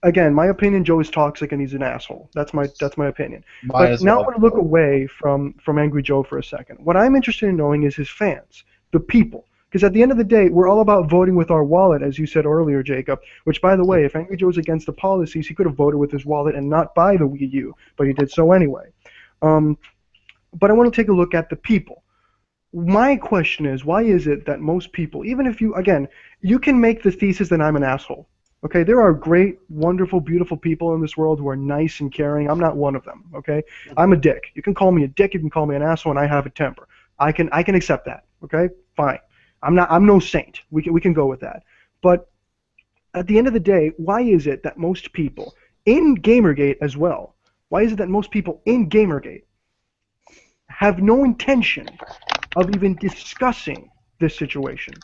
again, my opinion, Joe is toxic and he's an asshole. That's my opinion. But now I want to look away from Angry Joe for a second. What I'm interested in knowing is his fans, the people. Because at the end of the day, we're all about voting with our wallet, as you said earlier, Jacob, which, by the way, if Angry Joe's against the policies, he could have voted with his wallet and not buy the Wii U, but he did so anyway. But I want to take a look at the people. My question is, why is it that most people, even if you can make the thesis that I'm an asshole. Okay, there are great, wonderful, beautiful people in this world who are nice and caring. I'm not one of them, okay? I'm a dick. You can call me a dick, you can call me an asshole, and I have a temper. I can accept that, okay? Fine. I'm no saint. We can go with that. But at the end of the day, why is it that most people in Gamergate as well, why is it that most people in Gamergate have no intention of even discussing this situation.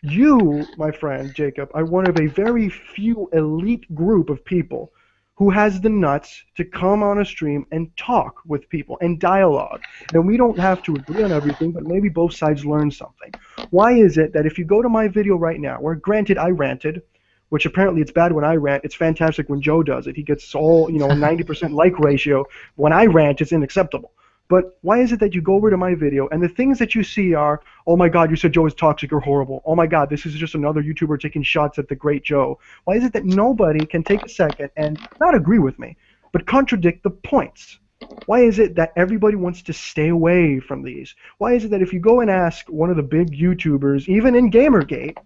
You, my friend Jacob, are one of a very few elite group of people who has the nuts to come on a stream and talk with people and dialogue. And we don't have to agree on everything, but maybe both sides learn something. Why is it that if you go to my video right now, where granted I ranted, which apparently it's bad when I rant, it's fantastic when Joe does it. He gets all, a 90% like ratio. When I rant, it's unacceptable. But why is it that you go over to my video and the things that you see are, oh my God, you said Joe is toxic or horrible. Oh my God, this is just another YouTuber taking shots at the great Joe. Why is it that nobody can take a second and not agree with me, but contradict the points? Why is it that everybody wants to stay away from these? Why is it that if you go and ask one of the big YouTubers, even in Gamergate,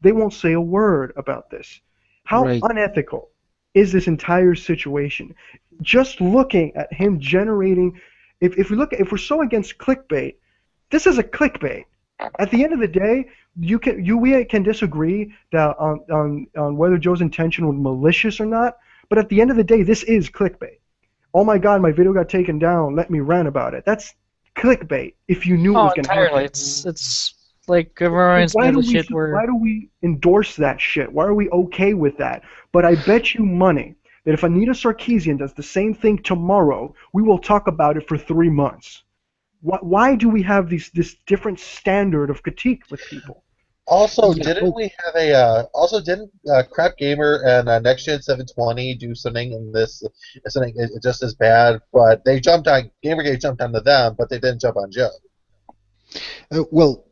they won't say a word about this? How unethical is this entire situation? Just looking at him generating... If we're so against clickbait, this is a clickbait. At the end of the day, we can disagree that on whether Joe's intention was malicious or not, but at the end of the day, this is clickbait. Oh my God, my video got taken down. Let me rant about it. That's clickbait. If you knew it was going to happen. It's like reminds me of the shit where. Why do we endorse that shit? Why are we okay with that? But I bet you money that if Anita Sarkeesian does the same thing tomorrow, we will talk about it for 3 months. Why do we have this different standard of critique with people? Also, didn't Crap Gamer and Next Gen 720 do something in this, something just as bad? But they jumped on Gamergate, jumped onto them, but they didn't jump on Joe. Well,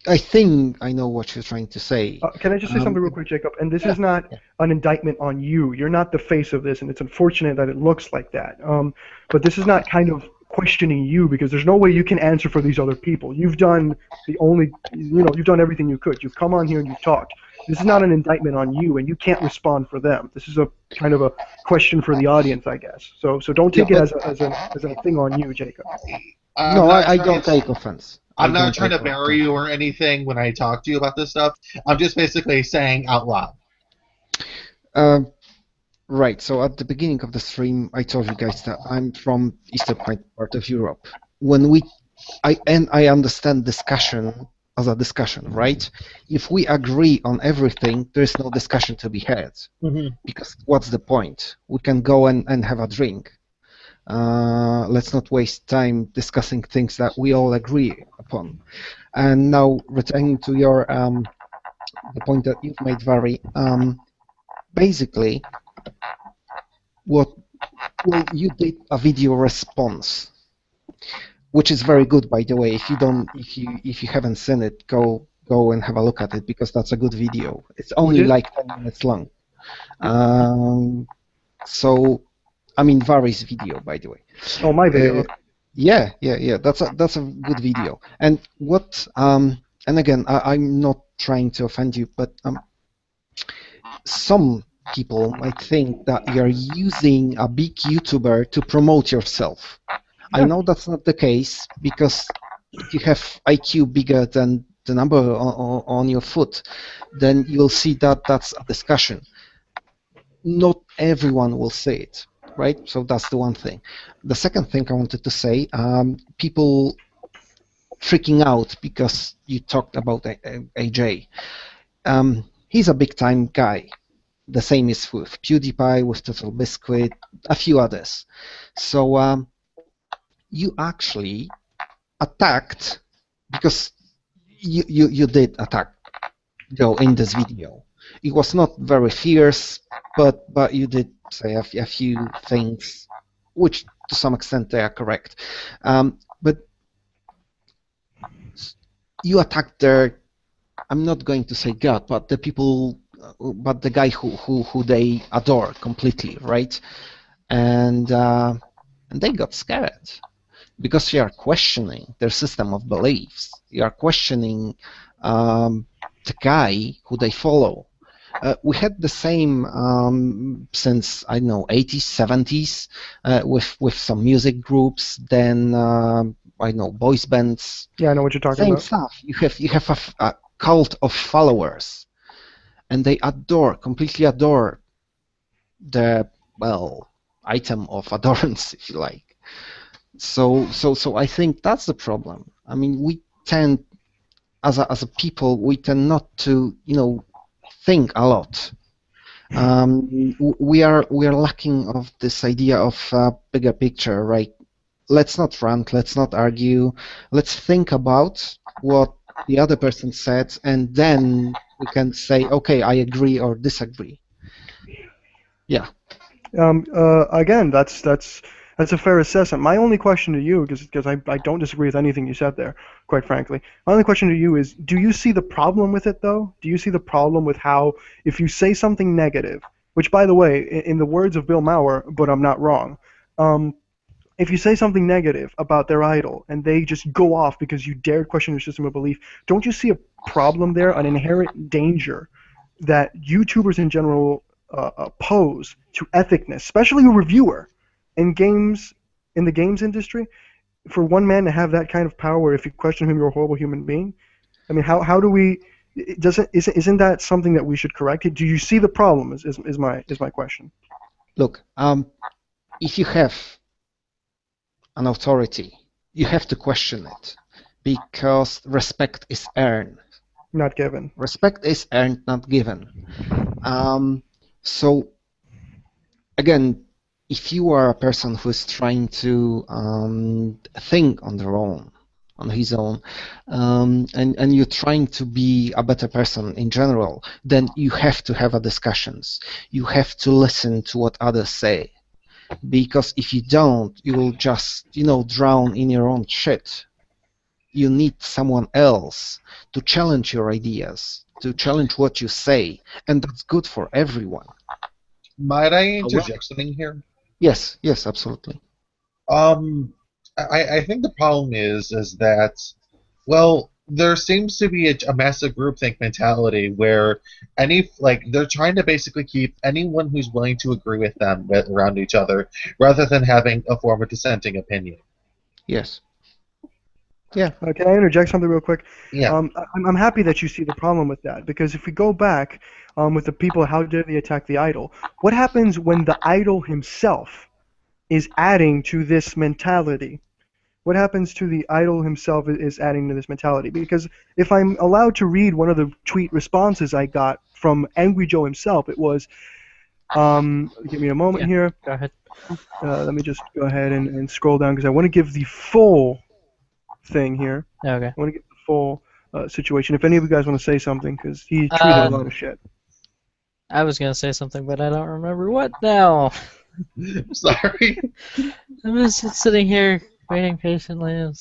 I think I know what you're trying to say. Can I just say something real quick, Jacob? And this is not an indictment on you. You're not the face of this, and it's unfortunate that it looks like that. But this is not kind of questioning you, because there's no way you can answer for these other people. You've done you've done everything you could. You've come on here and you've talked. This is not an indictment on you, and you can't respond for them. This is a kind of a question for the audience, I guess. So don't take it as a thing on you, Jacob. No, I don't take offense. I'm not trying to bury you or anything when I talk to you about this stuff. I'm just basically saying out loud. Right, so at the beginning of the stream, I told you guys that I'm from eastern part of Europe. I understand discussion as a discussion, right? If we agree on everything, there is no discussion to be had. Because what's the point? We can go and have a drink. Let's not waste time discussing things that we all agree upon. And now, returning to your the point that you've made, Vary, basically, you did a video response, which is very good, by the way. If you haven't seen it, go and have a look at it, because that's a good video. It's only like 10 minutes long. So. I mean, Vary's video, by the way. Oh, my video. Yeah. That's a good video. And what? And again, I'm not trying to offend you, but some people might think that you're using a big YouTuber to promote yourself. Yeah. I know that's not the case, because if you have IQ bigger than the number on your foot, then you'll see that that's a discussion. Not everyone will say it. Right, so that's the one thing. The second thing I wanted to say, people freaking out because you talked about AJ. He's a big-time guy. The same is with PewDiePie, with Total Biscuit, a few others. So you actually attacked, because you did attack Joe in this video. It was not very fierce, but you did say a few things, which to some extent they are correct. But you attacked their, I'm not going to say God, but the people, but the guy who they adore completely, right? And they got scared, because you are questioning their system of beliefs. You are questioning the guy who they follow. We had the same since, I don't know, 80s, 70s, with some music groups, then, I know, boys bands. Yeah, I know what you're talking about. Same stuff. You have a cult of followers, and they completely adore the, well, item of adorance, if you like. So I think that's the problem. I mean, we tend, as a people, we tend not to, think a lot. We are lacking of this idea of bigger picture, right? Let's not rant, let's not argue, let's think about what the other person said, and then we can say, okay, I agree or disagree. Yeah. Again, that's a fair assessment. My only question to you, because I don't disagree with anything you said there, quite frankly. My only question to you is, do you see the problem with it though? Do you see the problem with how if you say something negative, which by the way, in the words of Bill Maher, but I'm not wrong, if you say something negative about their idol and they just go off because you dared question their system of belief, don't you see a problem there, an inherent danger that YouTubers in general pose to ethicness, especially a reviewer in the games industry? For one man to have that kind of power, if you question him, you're a horrible human being. I mean, how do we? Isn't that something that we should correct? Do you see the problem? Is my question. Look, if you have an authority, you have to question it, because respect is earned. Not given. Respect is earned, not given. So, again, if you are a person who is trying to think on his own, and you're trying to be a better person in general, then you have to have a discussions. You have to listen to what others say, because if you don't, you will just, drown in your own shit. You need someone else to challenge your ideas, to challenge what you say, and that's good for everyone. Might I interject something here? Yes, absolutely. I think the problem is that, well, there seems to be a massive groupthink mentality where they're trying to basically keep anyone who's willing to agree with them around each other, rather than having a form of dissenting opinion. Yes. Yeah. Can I interject something real quick? Yeah. I'm happy that you see the problem with that, because if we go back with the people, how dare they attack the idol? What happens when the idol himself is adding to this mentality? What happens to the idol himself is adding to this mentality? Because if I'm allowed to read one of the tweet responses I got from Angry Joe himself, it was, give me a moment here. Go ahead. Let me just go ahead and scroll down, because I want to give the full thing here. Okay. I want to get the full situation. If any of you guys want to say something, because he tweeted a lot of shit. I was gonna say something, but I don't remember what now. Sorry. I'm just sitting here waiting patiently. I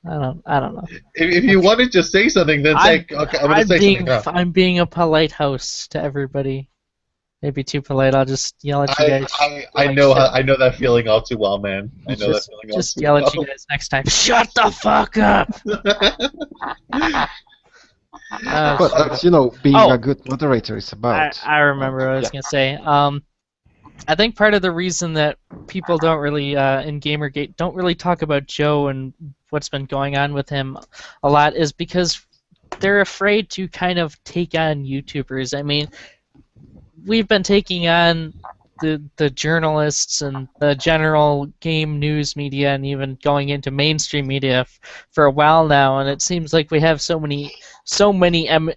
don't know. If you wanted to say something, then say, okay, I'm going to say something now. I'm being a polite host to everybody. Maybe too polite. I'll just yell at you guys. I know that feeling all too well, man. I know that feeling all too well. Just yell at you guys next time. Shut the fuck up! But that's, being a good moderator is about. I remember what I was going to say. I think part of the reason that people don't really, in Gamergate, don't really talk about Joe and what's been going on with him a lot is because they're afraid to kind of take on YouTubers. I mean, we've been taking on the journalists and the general game news media and even going into mainstream media for a while now, and it seems like we have so many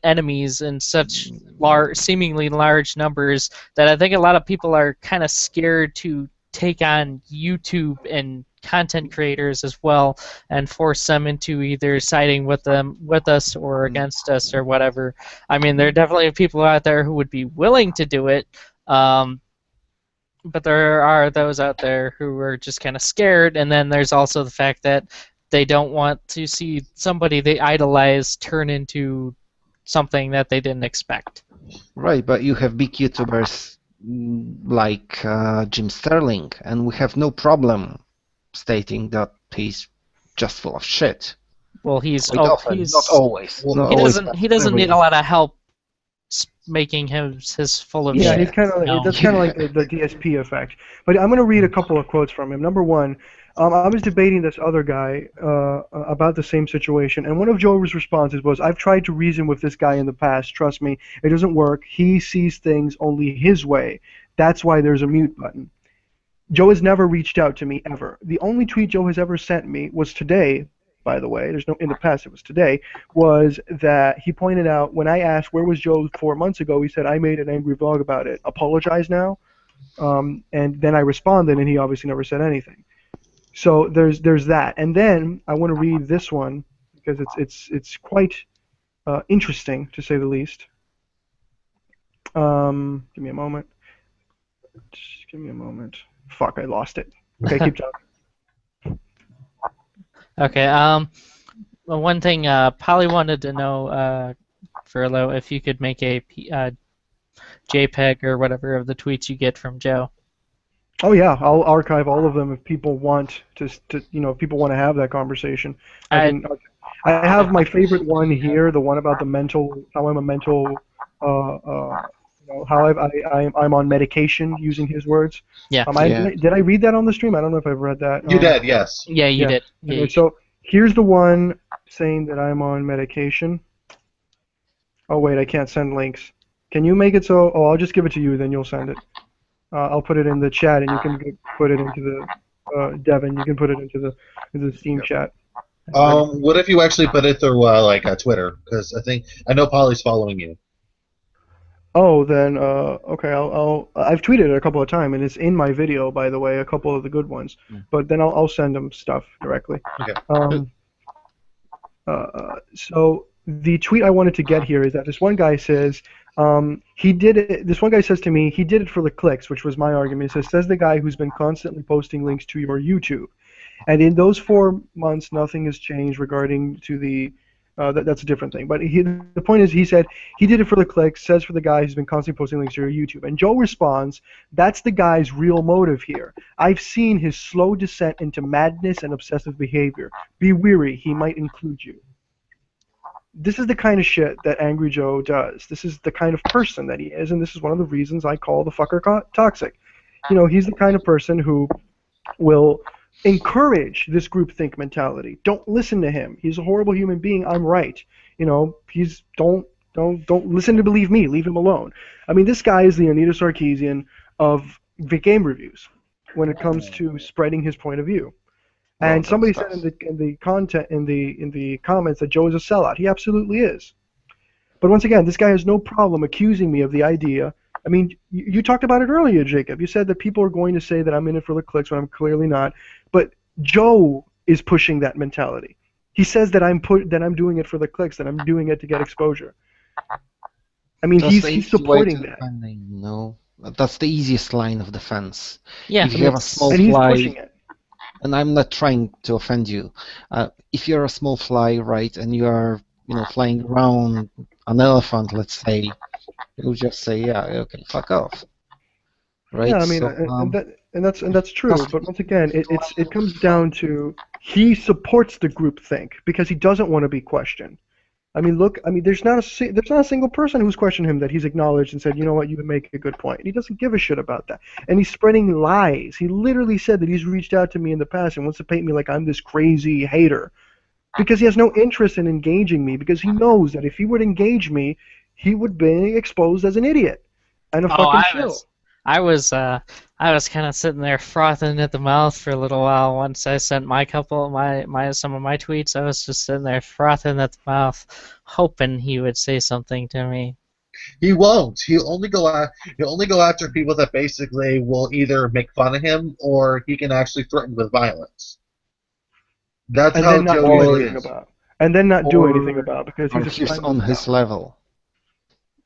enemies in such seemingly large numbers that I think a lot of people are kind of scared to take on YouTube and content creators as well and force them into either siding with us or against us or whatever. I mean, there are definitely people out there who would be willing to do it, but there are those out there who are just kind of scared, and then there's also the fact that they don't want to see somebody they idolize turn into something that they didn't expect. Right, but you have big YouTubers like Jim Sterling, and we have no problem stating that he's just full of shit. Well, he's not always. He doesn't need a lot of help making him his full of shit. Yeah, he's kind of that's kind of like the DSP effect. But I'm going to read a couple of quotes from him. Number one, I was debating this other guy about the same situation, and one of Joe's responses was, "I've tried to reason with this guy in the past. Trust me, it doesn't work. He sees things only his way. That's why there's a mute button." Joe has never reached out to me ever. The only tweet Joe has ever sent me was today, by the way. There's no in the past. It was today. Was that he pointed out when I asked where was Joe 4 months ago? He said I made an angry vlog about it. Apologize now. And then I responded, and he obviously never said anything. So there's that. And then I want to read this one because it's quite interesting to say the least. Give me a moment. Just give me a moment. Fuck, I lost it. Okay, keep talking. Okay. Well, one thing Polly wanted to know, Furlow, if you could make a JPEG or whatever of the tweets you get from Joe. Oh yeah, I'll archive all of them if people want to if people want to have that conversation. I have my favorite one here, the one about the mental, how I'm a mental, how I'm on medication, using his words. Yeah. Did I read that on the stream? I don't know if I've read that. You did, yes. Yeah, you did. Yeah, okay, so here's the one saying that I'm on medication. Oh wait, I can't send links. Can you make it so? Oh, I'll just give it to you, then you'll send it. I'll put it in the chat, and you can put it into the Devin. You can put it into the Steam chat. What if you actually put it through Twitter? Because I know Polly's following you. Oh, then okay. I've tweeted it a couple of times, and it's in my video, by the way, a couple of the good ones. But then I'll send them stuff directly. Okay. So the tweet I wanted to get here is that this one guy says he did it. This one guy says to me he did it for the clicks, which was my argument. He says the guy who's been constantly posting links to your YouTube, and in those 4 months nothing has changed regarding to the. That's a different thing. But the point is, he said he did it for the clicks, says for the guy who's been constantly posting links to your YouTube. And Joe responds, that's the guy's real motive here. I've seen his slow descent into madness and obsessive behavior. Be wary, he might include you. This is the kind of shit that Angry Joe does. This is the kind of person that he is, and this is one of the reasons I call the fucker toxic. He's the kind of person who will encourage this groupthink mentality. Don't listen to him. He's a horrible human being. I'm right. He's don't listen to believe me. Leave him alone. I mean, this guy is the Anita Sarkeesian of the game reviews when it comes to spreading his point of view. And somebody said in the comments that Joe is a sellout. He absolutely is. But once again, this guy has no problem accusing me of the idea. I mean, you talked about it earlier, Jacob. You said that people are going to say that I'm in it for the clicks when I'm clearly not. But Joe is pushing that mentality. He says that I'm doing it for the clicks, that I'm doing it to get exposure. I mean, he's supporting that. No, that's the easiest line of defense. Yeah, if you have a small and he's fly, pushing it. And I'm not trying to offend you. If you're a small fly, right, and you are, flying around an elephant, let's say, you'll just say, yeah, okay, fuck off, right? Yeah, I mean, and that's true. But once again, it comes down to he supports the groupthink because he doesn't want to be questioned. I mean, look, there's not a single person who's questioned him that he's acknowledged and said, you know what, you would make a good point. He doesn't give a shit about that, and he's spreading lies. He literally said that he's reached out to me in the past and wants to paint me like I'm this crazy hater, because he has no interest in engaging me. Because he knows that if he would engage me, he would be exposed as an idiot and a fucking shill. I was kind of sitting there frothing at the mouth for a little while once I sent some of my tweets. I was just sitting there frothing at the mouth, hoping he would say something to me. He won't. He'll only go after people that basically will either make fun of him or he can actually threaten with violence. That's and how Joe is. And then not do anything about because he's on his level.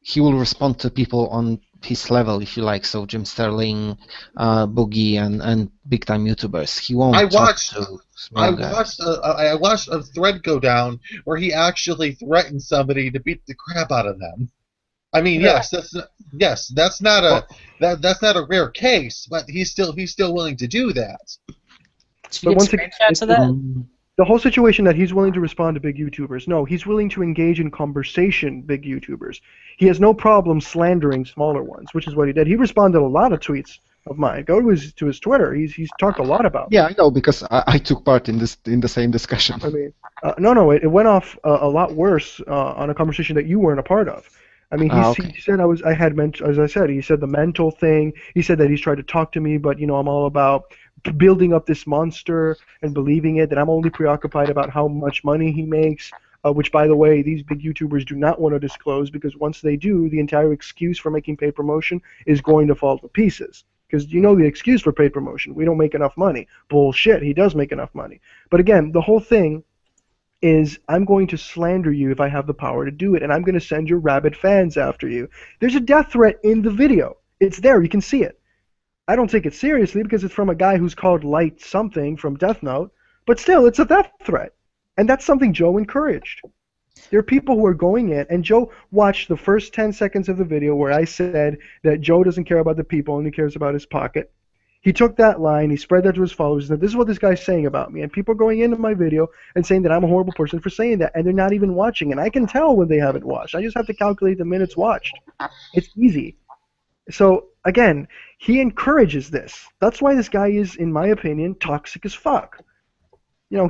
He will respond to people on his level, if you like. So Jim Sterling, Boogie, and big time YouTubers. He won't. I watched a thread go down where he actually threatened somebody to beat the crap out of them. I mean, that's not a rare case, but he's still willing to do that. But once again, the whole situation that he's willing to respond to big YouTubers. No, he's willing to engage in conversation big YouTubers. He has no problem slandering smaller ones, which is what he did. He responded to a lot of tweets of mine. Go to his Twitter. He's talked a lot about. Yeah, I know, because I took part in the same discussion. I mean, no, it went off a lot worse on a conversation that you weren't a part of. I mean, Okay. he said I had mental, as I said, he said the mental thing. He said that he's tried to talk to me, but I'm all about building up this monster and believing it. That I'm only preoccupied about how much money he makes. Which, by the way, these big YouTubers do not want to disclose because once they do, the entire excuse for making paid promotion is going to fall to pieces. Because the excuse for paid promotion, we don't make enough money. Bullshit, he does make enough money. But again, the whole thing is I'm going to slander you if I have the power to do it, and I'm going to send your rabid fans after you. There's a death threat in the video. It's there. You can see it. I don't take it seriously because it's from a guy who's called Light something from Death Note, but still, it's a death threat. And that's something Joe encouraged. There are people who are going in, and Joe watched the first 10 seconds of the video where I said that Joe doesn't care about the people, only cares about his pocket. He took that line, he spread that to his followers, and said, this is what this guy's saying about me. And people are going into my video and saying that I'm a horrible person for saying that, and they're not even watching. And I can tell when they haven't watched. I just have to calculate the minutes watched. It's easy. So, again, he encourages this. That's why this guy is, in my opinion, toxic as fuck.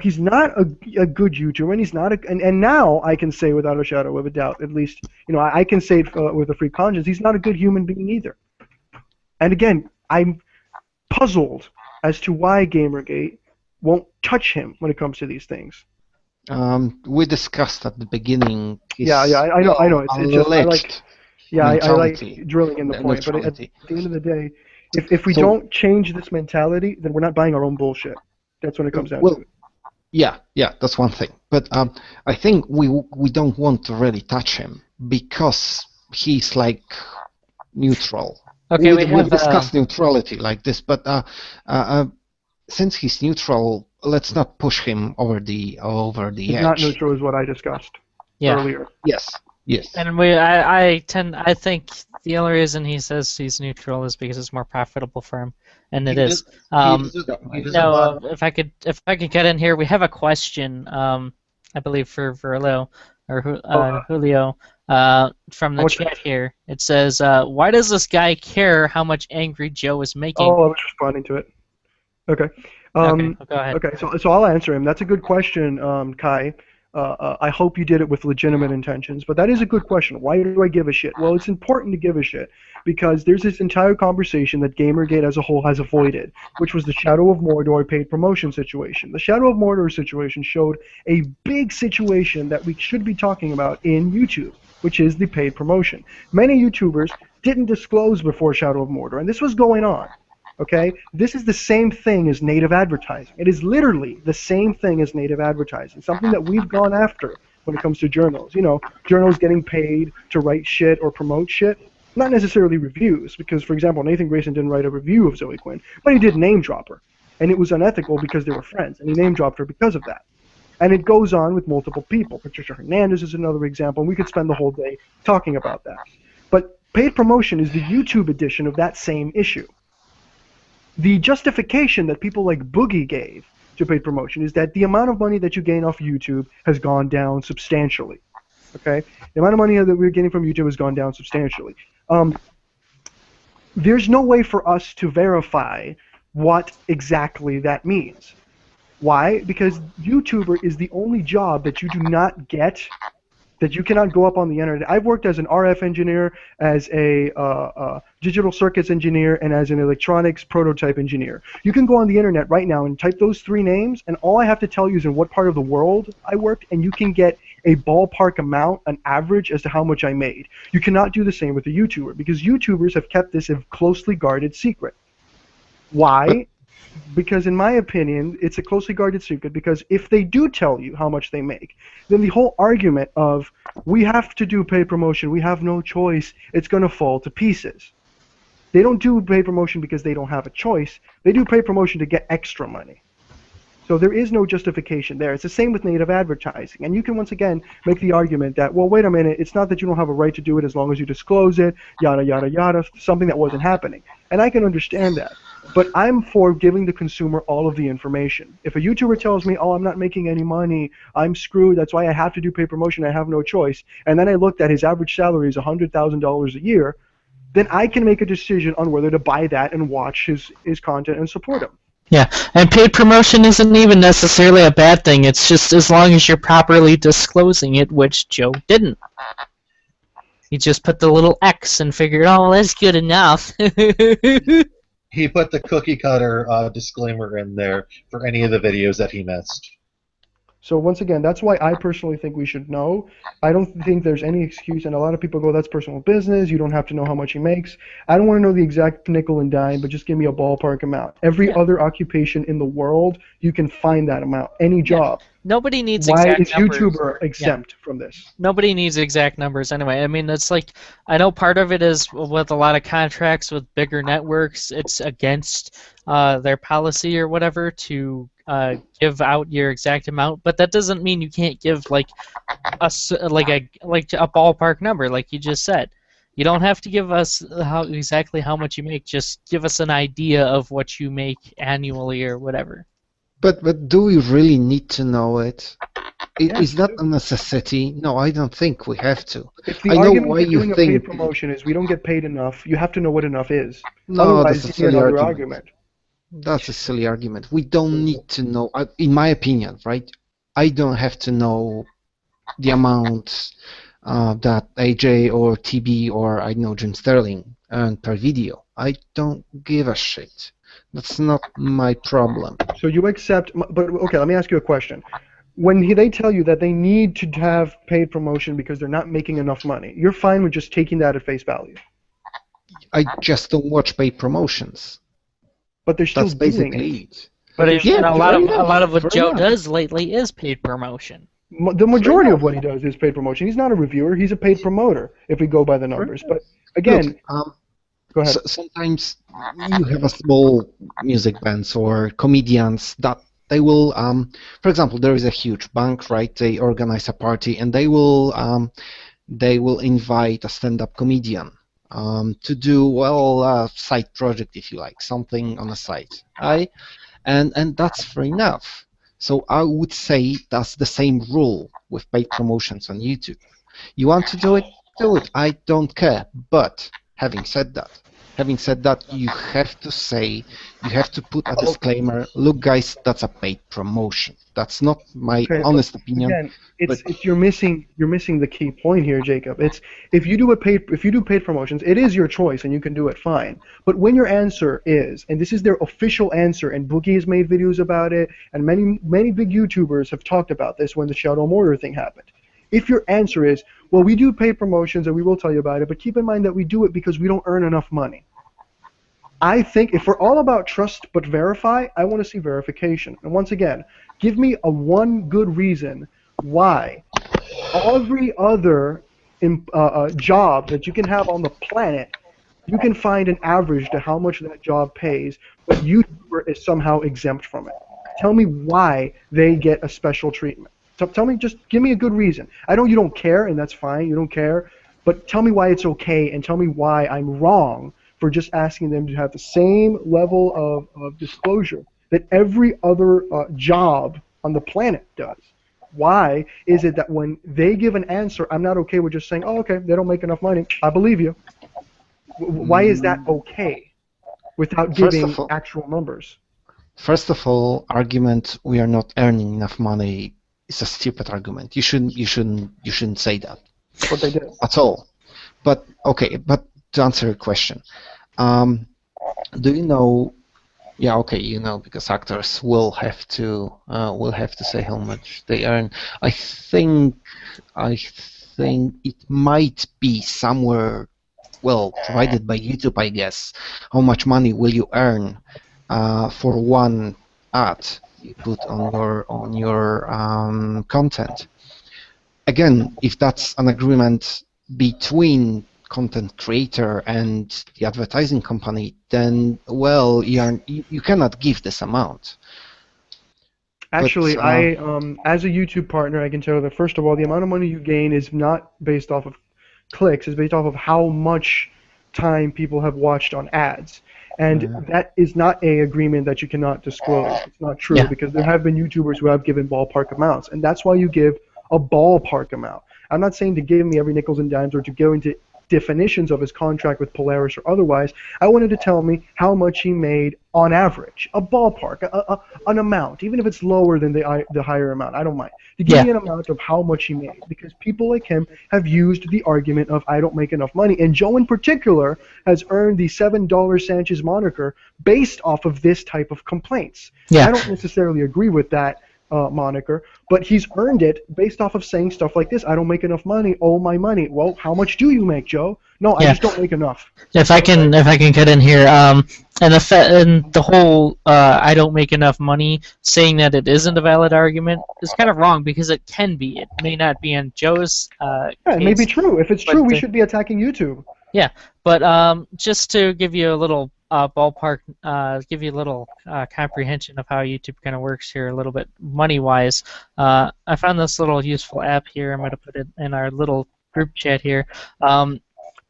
He's not a good YouTuber, and he's not and now I can say without a shadow of a doubt, at least, I can say it with a free conscience, he's not a good human being either. And again, I'm puzzled as to why Gamergate won't touch him when it comes to these things. We discussed at the beginning. I know. It's just I like drilling in the point, but at the end of the day, if we don't change this mentality, then we're not buying our own bullshit. That's when it comes down to it. Yeah, that's one thing. But I think we don't want to really touch him because he's like neutral. Okay, we've discussed neutrality like this, but since he's neutral, let's not push him over the edge. He's not neutral, is what I discussed earlier. Yes. And I think the only reason he says he's neutral is because it's more profitable for him, and it is. If I could get in here, we have a question. I believe for Verlo or Julio. From the chat here, it says, "Why does this guy care how much angry Joe is making?" Oh, I was responding to it. Okay. Okay, go ahead. Okay, so I'll answer him. That's a good question, Kai. I hope you did it with legitimate intentions, but that is a good question. Why do I give a shit? Well, it's important to give a shit because there's this entire conversation that Gamergate as a whole has avoided, which was the Shadow of Mordor paid promotion situation. The Shadow of Mordor situation showed a big situation that we should be talking about in YouTube, which is the paid promotion. Many YouTubers didn't disclose before Shadow of Mordor, and this was going on. Okay? This is the same thing as native advertising. It is literally the same thing as native advertising, something that we've gone after when it comes to journals. Journals getting paid to write shit or promote shit. Not necessarily reviews, because, for example, Nathan Grayson didn't write a review of Zoe Quinn, but he did name drop her. And it was unethical because they were friends, and he name dropped her because of that. And it goes on with multiple people. Patricia Hernandez is another example, and we could spend the whole day talking about that. But paid promotion is the YouTube edition of that same issue. The justification that people like Boogie gave to paid promotion is that the amount of money that you gain off YouTube has gone down substantially. Okay? The amount of money that we're getting from YouTube has gone down substantially. There's no way for us to verify what exactly that means. Why? Because YouTuber is the only job that you do not get, that you cannot go up on the internet. I've worked as an RF engineer, as a digital circuits engineer, and as an electronics prototype engineer. You can go on the internet right now and type those three names, and all I have to tell you is in what part of the world I worked, and you can get a ballpark amount, an average, as to how much I made. You cannot do the same with a YouTuber, because YouTubers have kept this a closely guarded secret. Why? Because in my opinion, it's a closely guarded secret, because if they do tell you how much they make, then the whole argument of, we have to do paid promotion, we have no choice, it's going to fall to pieces. They don't do paid promotion because they don't have a choice. They do paid promotion to get extra money. So there is no justification there. It's the same with native advertising. And you can once again make the argument that, well, wait a minute, it's not that you don't have a right to do it as long as you disclose it, yada, yada, yada, something that wasn't happening. And I can understand that. But I'm for giving the consumer all of the information. If a YouTuber tells me, oh, I'm not making any money, I'm screwed, that's why I have to do paid promotion, I have no choice, and then I looked at his average salary is $100,000 a year, then I can make a decision on whether to buy that and watch his content and support him. Yeah, and paid promotion isn't even necessarily a bad thing. It's just as long as you're properly disclosing it, which Joe didn't. He just put the little X and figured, oh, that's good enough. He put the cookie cutter disclaimer in there for any of the videos that he missed. So once again, that's why I personally think we should know. I don't think there's any excuse, and a lot of people go, that's personal business, you don't have to know how much he makes. I don't want to know the exact nickel and dime, but just give me a ballpark amount. Every other occupation in the world, you can find that amount. Any job. Nobody needs Why exact is numbers. YouTuber exempt from this? Nobody needs exact numbers anyway. I mean, it's like, I know part of it is with a lot of contracts with bigger networks, it's against their policy or whatever to give out your exact amount, but that doesn't mean you can't give like a ballpark number, like you just said. You don't have to give us exactly how much you make. Just give us an idea of what you make annually or whatever. But do we really need to know it? Yeah, Is that a necessity? No, I don't think we have to. If the I know argument why for you doing a think. paid promotion is we don't get paid enough, you have to know what enough is. No, Otherwise, that's a you get silly another argument. That's a silly argument. We don't need to know, in my opinion, right? I don't have to know the amount that AJ or TB or, I know, Jim Sterling earn per video. I don't give a shit. That's not my problem. So you accept, but okay, let me ask you a question. When they tell you that they need to have paid promotion because they're not making enough money, you're fine with just taking that at face value. I just don't watch paid promotions. But they're still That's doing basically it. it. But Yeah, a fair lot of what enough, Joe fair enough. does lately is paid promotion. The majority enough. of what he does is paid promotion. He's not a reviewer. He's a paid promoter, if we go by the numbers. But again, Look, go ahead. sometimes you have a small music bands or comedians that they will, for example, there is a huge bank, right? They organize a party and they will invite a stand-up comedian to do, well, a side project, if you like, something on the side, right? And that's fair enough. So I would say that's the same rule with paid promotions on YouTube. You want to do it, do it. I don't care. But having said that, you have to say, you have to put a disclaimer. Look, guys, that's a paid promotion. That's not my honest opinion. Again, you're missing the key point here, Jacob. It's if you do paid promotions, it is your choice and you can do it fine. But when your answer is, and this is their official answer, and Boogie has made videos about it, and many big YouTubers have talked about this when the Shadow Mortar thing happened. If your answer is, well, we do paid promotions and we will tell you about it, but keep in mind that we do it because we don't earn enough money. I think if we're all about trust but verify, I want to see verification. And once again, give me one good reason why every other job that you can have on the planet, you can find an average to how much that job pays, but YouTuber is somehow exempt from it. Tell me why they get a special treatment. So tell me, just give me a good reason. I know you don't care, and that's fine, you don't care, but tell me why it's okay, and tell me why I'm wrong for just asking them to have the same level of disclosure that every other job on the planet does. Why is it that when they give an answer, I'm not okay with just saying, oh, okay, they don't make enough money, I believe you. Why is that okay without giving actual numbers? First of all, argument we are not earning enough money is a stupid argument. You shouldn't say that. What they did. At all. But okay, but to answer your question, do you know? Yeah, okay, you know, because actors will have to say how much they earn. I think it might be somewhere, well, provided by YouTube, I guess. How much money will you earn for one ad you put on your content? Again, if that's an agreement between content creator and the advertising company, then, well, you cannot give this amount. Actually, But, as a YouTube partner, I can tell you that, first of all, the amount of money you gain is not based off of clicks, it's based off of how much time people have watched on ads. And that is not an agreement that you cannot disclose. It's not true, because there have been YouTubers who have given ballpark amounts, and that's why you give a ballpark amount. I'm not saying to give me every nickels and dimes or to go into definitions of his contract with Polaris or otherwise. I wanted to tell me how much he made on average, a ballpark, an amount, even if it's lower than the higher amount. I don't mind. To give me an amount of how much he made, because people like him have used the argument of I don't make enough money, and Joe in particular has earned the $7 Sanchez moniker based off of this type of complaints. Yeah. I don't necessarily agree with that moniker, but he's earned it based off of saying stuff like this. I don't make enough money. Oh, my money. Well, how much do you make, Joe? No, I just don't make enough. If I can cut in here, and the whole I don't make enough money, saying that it isn't a valid argument is kind of wrong, because it can be. It may not be in Joe's it may be true. If it's true, we should be attacking YouTube. Yeah, but just to give you a little ballpark, give you a little comprehension of how YouTube kind of works here a little bit money-wise, I found this little useful app here. I'm going to put it in our little group chat here.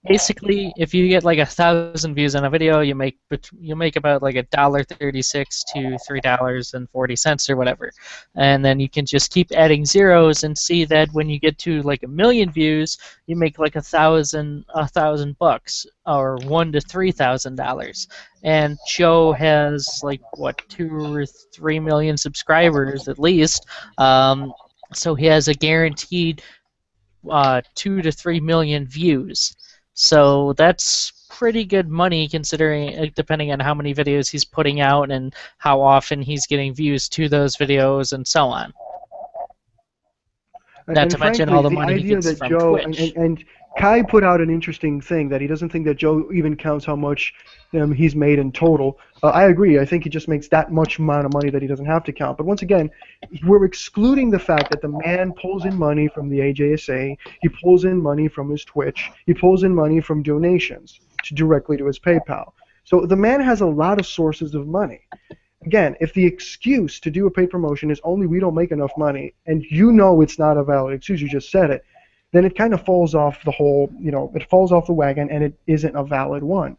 Basically, if you get like 1,000 views on a video, you make about like $1.36 to $3.40 or whatever, and then you can just keep adding zeros and see that when you get to like 1,000,000 views, you make like $1,000 bucks, or $1,000 to $3,000. And Joe has like what 2 or 3 million subscribers at least, so he has a guaranteed 2 to 3 million views. So that's pretty good money, considering, depending on how many videos he's putting out and how often he's getting views to those videos and so on. Not to mention all the money he gets from Twitch. And Kai put out an interesting thing that he doesn't think that Joe even counts how much he's made in total. I agree. I think he just makes that much amount of money that he doesn't have to count. But once again, we're excluding the fact that the man pulls in money from the AJSA, he pulls in money from his Twitch, he pulls in money from donations directly to his PayPal. So the man has a lot of sources of money. Again, if the excuse to do a paid promotion is only we don't make enough money, and you know it's not a valid excuse, you just said it, then it kind of falls off the whole, it falls off the wagon, and it isn't a valid one.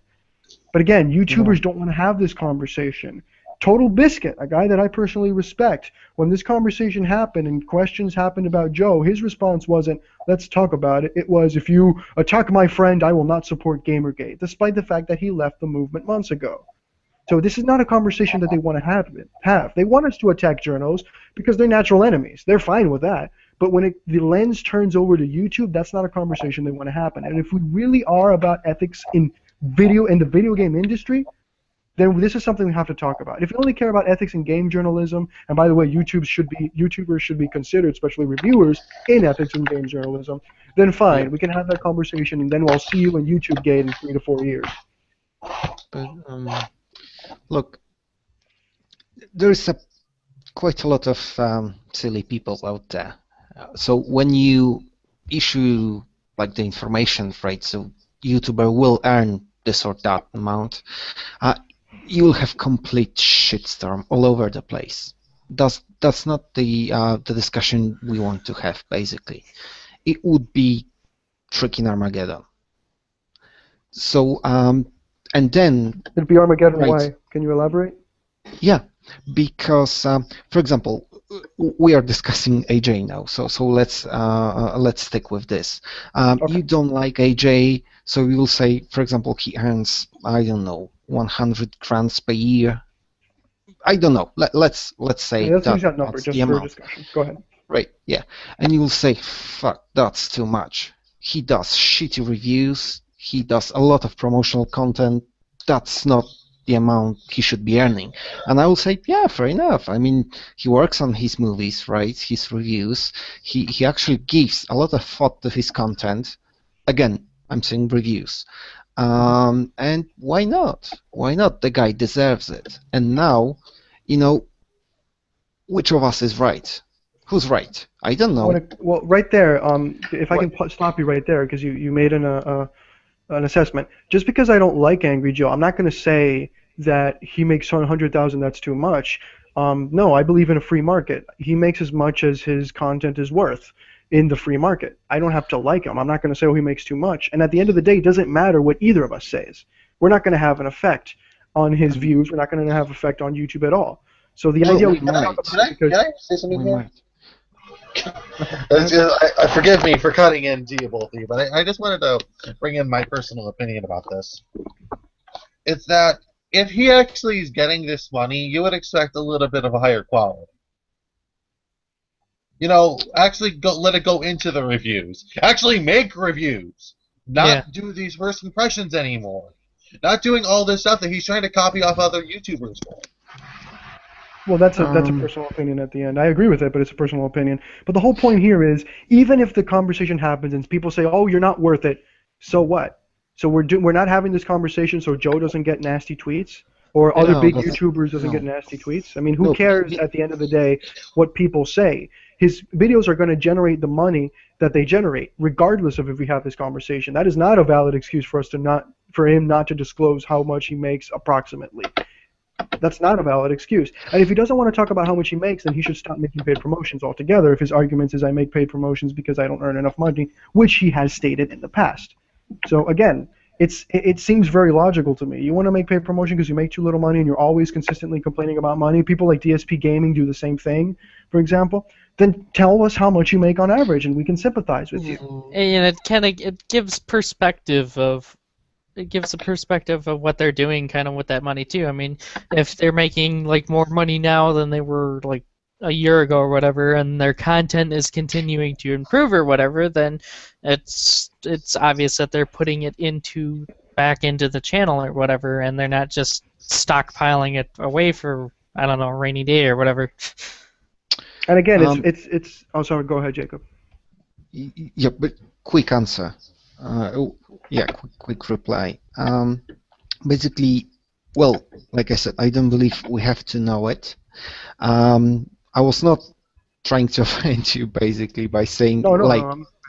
But again, YouTubers don't want to have this conversation. Total Biscuit, a guy that I personally respect, when this conversation happened and questions happened about Joe, his response wasn't, let's talk about it. It was, if you attack my friend, I will not support Gamergate, despite the fact that he left the movement months ago. So this is not a conversation that they want to have. They want us to attack journos because they're natural enemies. They're fine with that. But when the lens turns over to YouTube, that's not a conversation they want to happen. And if we really are about ethics in the video game industry, then this is something we have to talk about. If you only care about ethics in game journalism, and by the way, YouTubers should be considered, especially reviewers, in ethics in game journalism, then fine, we can have that conversation, and then we'll see you in YouTube Gate in 3 to 4 years. But look, there's quite a lot of silly people out there. So when you issue like the information, right? So YouTuber will earn this or that amount. You'll have complete shitstorm all over the place. That's not the discussion we want to have. Basically, it would be freaking Armageddon. So and then it'd be Armageddon. Right. Why? Can you elaborate? Yeah, because for example, we are discussing AJ now, so let's stick with this. Okay. You don't like AJ, so you will say, for example, he earns, I don't know, 100 grand per year. I don't know. Let's say let's use that number that's just the for amount. discussion. Go ahead. Right. Yeah, and you will say, fuck, that's too much. He does shitty reviews. He does a lot of promotional content. That's not the amount he should be earning. And I will say, yeah, fair enough. I mean, he works on his movies, right? His reviews. He actually gives a lot of thought to his content. Again, I'm saying reviews. And why not? Why not? The guy deserves it. And now, which of us is right? Who's right? I don't know. Well, right there, if I can stop you right there, because you made an assessment. Just because I don't like Angry Joe, I'm not going to say that he makes 100,000, that's too much. No, I believe in a free market. He makes as much as his content is worth in the free market. I don't have to like him. I'm not going to say, oh, he makes too much. And at the end of the day, it doesn't matter what either of us says. We're not going to have an effect on his views. We're not going to have effect on YouTube at all. So the idea we Can I say something here? It's just, forgive me for cutting into you both of you, but I just wanted to bring in my personal opinion about this. It's that if he actually is getting this money, you would expect a little bit of a higher quality. You know, actually let it go into the reviews. Actually make reviews. Yeah. Not do these first impressions anymore. Not doing all this stuff that he's trying to copy off other YouTubers for. Well, that's a personal opinion at the end. I agree with it, but it's a personal opinion. But the whole point here is, even if the conversation happens and people say, "Oh, you're not worth it," so what? So we're not having this conversation so Joe doesn't get nasty tweets, or other big YouTubers doesn't get nasty tweets. I mean, who cares at the end of the day what people say? His videos are going to generate the money that they generate, regardless of if we have this conversation. That is not a valid excuse for him not to disclose how much he makes approximately. That's not a valid excuse. And if he doesn't want to talk about how much he makes, then he should stop making paid promotions altogether. If his argument is I make paid promotions because I don't earn enough money, which he has stated in the past. So again, it seems very logical to me. You want to make paid promotion because you make too little money and you're always consistently complaining about money. People like DSP Gaming do the same thing, for example. Then tell us how much you make on average, and we can sympathize with you. And it gives perspective of. It gives a perspective of what they're doing kind of with that money too. I mean, if they're making like more money now than they were like a year ago or whatever, and their content is continuing to improve or whatever, then it's obvious that they're putting it back into the channel or whatever, and they're not just stockpiling it away for, I don't know, a rainy day or whatever. And again, it's. Oh, sorry. Go ahead, Jacob. Yeah, but quick answer. Quick reply. Basically, well, like I said, I don't believe we have to know it. I was not trying to offend you, basically, by saying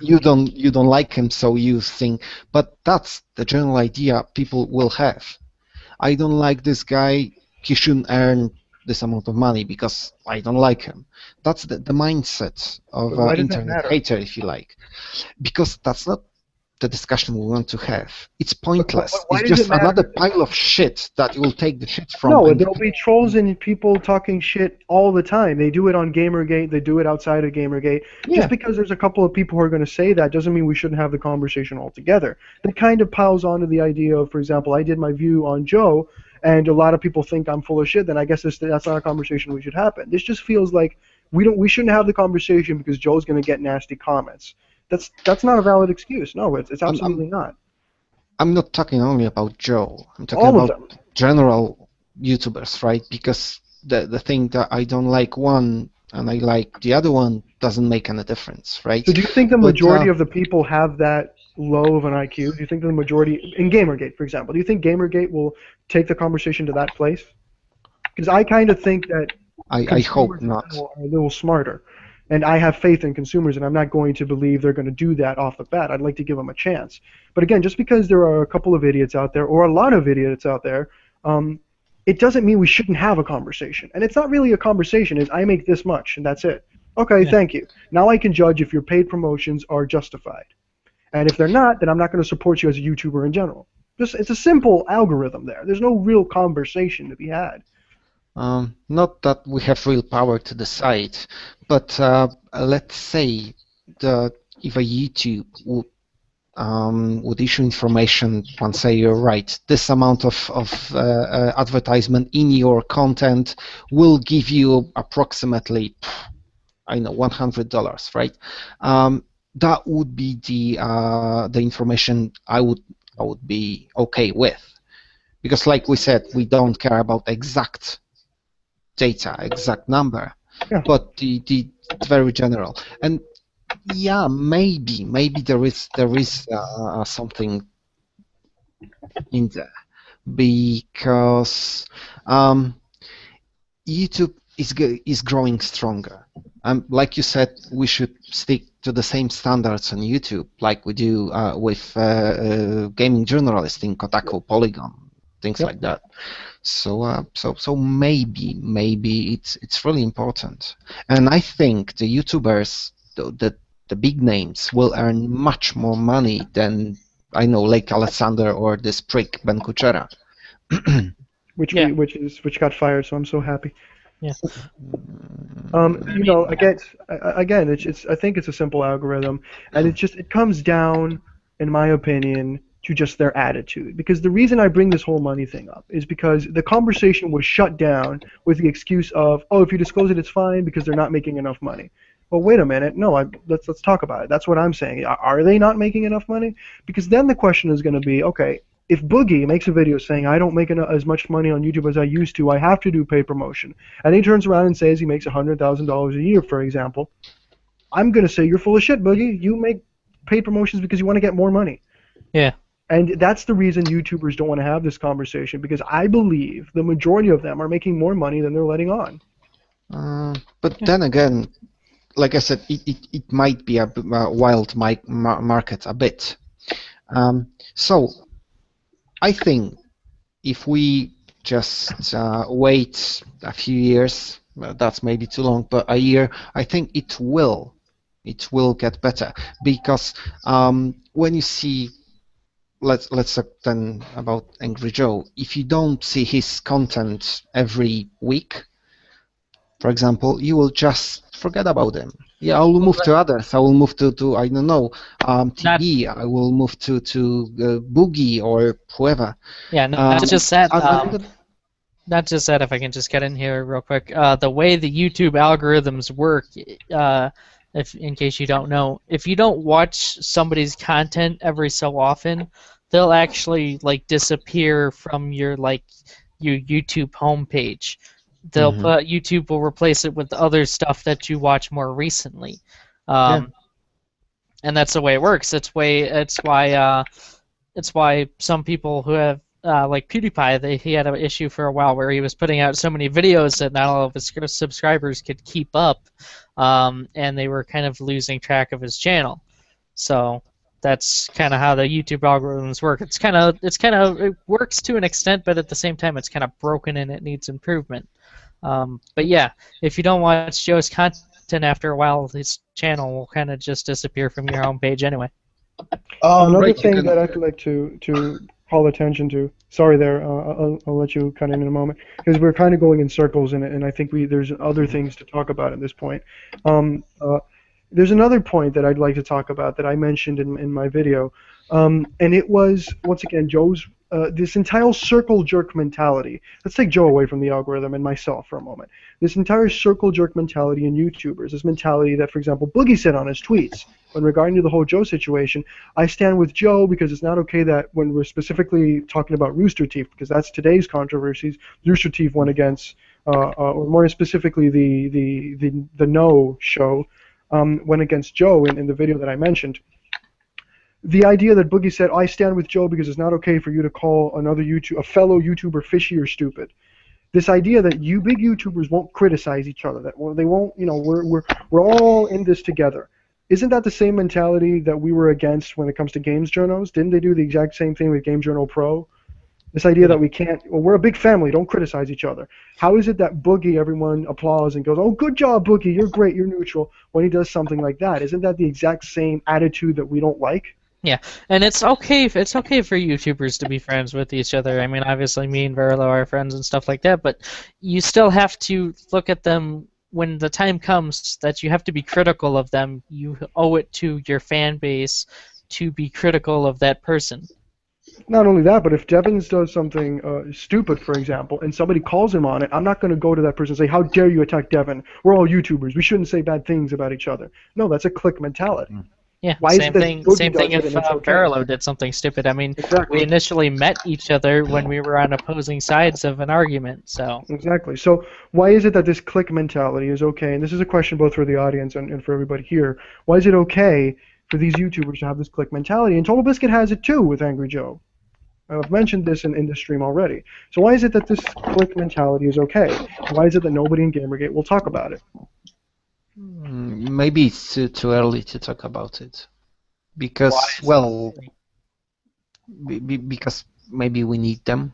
you don't like him, so you think. But that's the general idea people will have. I don't like this guy. He shouldn't earn this amount of money because I don't like him. That's the mindset of an internet hater, if you like, because that's not the discussion we want to have. It's pointless. It's just another pile of shit that you will take the shit from. No, there'll be trolls and people talking shit all the time. They do it on Gamergate. They do it outside of Gamergate. Yeah. Just because there's a couple of people who are going to say that doesn't mean we shouldn't have the conversation altogether. That kind of piles onto the idea of, for example, I did my view on Joe, and a lot of people think I'm full of shit. Then I guess that's not a conversation we should happen. This just feels like we shouldn't have the conversation because Joe's going to get nasty comments. That's not a valid excuse. No, it's absolutely not. I'm not talking only about Joe. I'm talking about general YouTubers, right? Because the thing that I don't like one and I like the other one doesn't make any difference, right? So do you think the majority of the people have that low of an IQ? Do you think the majority in Gamergate, for example, do you think Gamergate will take the conversation to that place? Because I kind of think that I hope not. Are a little smarter. And I have faith in consumers, and I'm not going to believe they're going to do that off the bat. I'd like to give them a chance. But again, just because there are a couple of idiots out there, or a lot of idiots out there, it doesn't mean we shouldn't have a conversation. And it's not really a conversation. It's I make this much, and that's it. Okay, thank you. Now I can judge if your paid promotions are justified. And if they're not, then I'm not going to support you as a YouTuber in general. It's a simple algorithm there. There's no real conversation to be had. Not that we have real power to decide, but let's say that if a YouTube would issue information and say, you're right, this amount of advertisement in your content will give you approximately, I know, $100, right? That would be the information I would be okay with, because like we said, we don't care about exact data, exact number, but the very general. And yeah, maybe there is something in there, because YouTube is growing stronger. Like you said, we should stick to the same standards on YouTube, like we do with gaming journalists in Kotaku, Polygon, things like that. So maybe it's really important, and I think the YouTubers, the big names, will earn much more money than, I know, Lake Alexander or this prick Ben Kuchera. which got fired, so I'm so happy. Yeah. You know, again, I think it's a simple algorithm, and it comes down, in my opinion, to just their attitude. Because the reason I bring this whole money thing up is because the conversation was shut down with the excuse of, oh, if you disclose it, it's fine because they're not making enough money. Well, wait a minute. No, let's talk about it. That's what I'm saying. Are they not making enough money? Because then the question is going to be, okay, if Boogie makes a video saying I don't make as much money on YouTube as I used to, I have to do paid promotion, and he turns around and says he makes $100,000 a year, for example, I'm going to say you're full of shit, Boogie. You make paid promotions because you want to get more money. Yeah. And that's the reason YouTubers don't want to have this conversation, because I believe the majority of them are making more money than they're letting on. But then again, like I said, it might be a wild market a bit. So I think if we just wait a few years, that's maybe too long, but a year, I think it will get better, because when you see, let's talk then about Angry Joe. If you don't see his content every week, for example, you will just forget about him. Yeah, I will move to others. I will move to I don't know, TB. I will move to Boogie or whoever. Yeah, not just that. I'm Not just that. If I can just get in here real quick, the way the YouTube algorithms work, if in case you don't know, if you don't watch somebody's content every so often, they'll actually like disappear from your YouTube homepage. They'll put YouTube will replace it with other stuff that you watch more recently, and that's the way it works. It's why some people who have like PewDiePie, he had an issue for a while where he was putting out so many videos that not all of his subscribers could keep up, and they were kind of losing track of his channel. So that's kind of how the YouTube algorithms work. It works to an extent, but at the same time, it's kind of broken and it needs improvement. But yeah, if you don't watch Joe's content after a while, his channel will kind of just disappear from your homepage anyway. Another thing that I'd like to call attention to. Sorry, there. I'll let you cut in a moment, because we're kind of going in circles, and I think there's other things to talk about at this point. There's another point that I'd like to talk about that I mentioned in my video, and it was, once again, Joe's this entire circle jerk mentality. Let's take Joe away from the algorithm and myself for a moment. This entire circle jerk mentality in YouTubers, this mentality that, for example, Boogie said on his tweets when regarding to the whole Joe situation, I stand with Joe because it's not okay that when we're specifically talking about Rooster Teeth, because that's today's controversies, Rooster Teeth went against, or more specifically the No show, went against Joe in the video that I mentioned. The idea that Boogie said, I stand with Joe because it's not okay for you to call a fellow YouTuber fishy or stupid. This idea that you big YouTubers won't criticize each other, that they won't, we're all in this together. Isn't that the same mentality that we were against when it comes to Games Journals? Didn't they do the exact same thing with Game Journal Pro? This idea that we're a big family, don't criticize each other. How is it that Boogie, everyone applauds and goes, oh, good job, Boogie, you're great, you're neutral, when he does something like that? Isn't that the exact same attitude that we don't like? Yeah, and it's okay for YouTubers to be friends with each other. I mean, obviously me and Verlo are friends and stuff like that, but you still have to look at them when the time comes that you have to be critical of them. You owe it to your fan base to be critical of that person. Not only that, but if Devins does something stupid, for example, and somebody calls him on it, I'm not going to go to that person and say, how dare you attack Devin? We're all YouTubers. We shouldn't say bad things about each other. No, that's a clique mentality. Yeah, same thing if Verlo did something stupid. I mean, we initially met each other when we were on opposing sides of an argument, so... Exactly. So why is it that this clique mentality is okay? And this is a question both for the audience and for everybody here. Why is it okay for these YouTubers to have this clique mentality? And Total Biscuit has it too with Angry Joe. I've mentioned this in the stream already. So why is it that this clique mentality is okay? Why is it that nobody in Gamergate will talk about it? Maybe it's too early to talk about it, because because maybe we need them.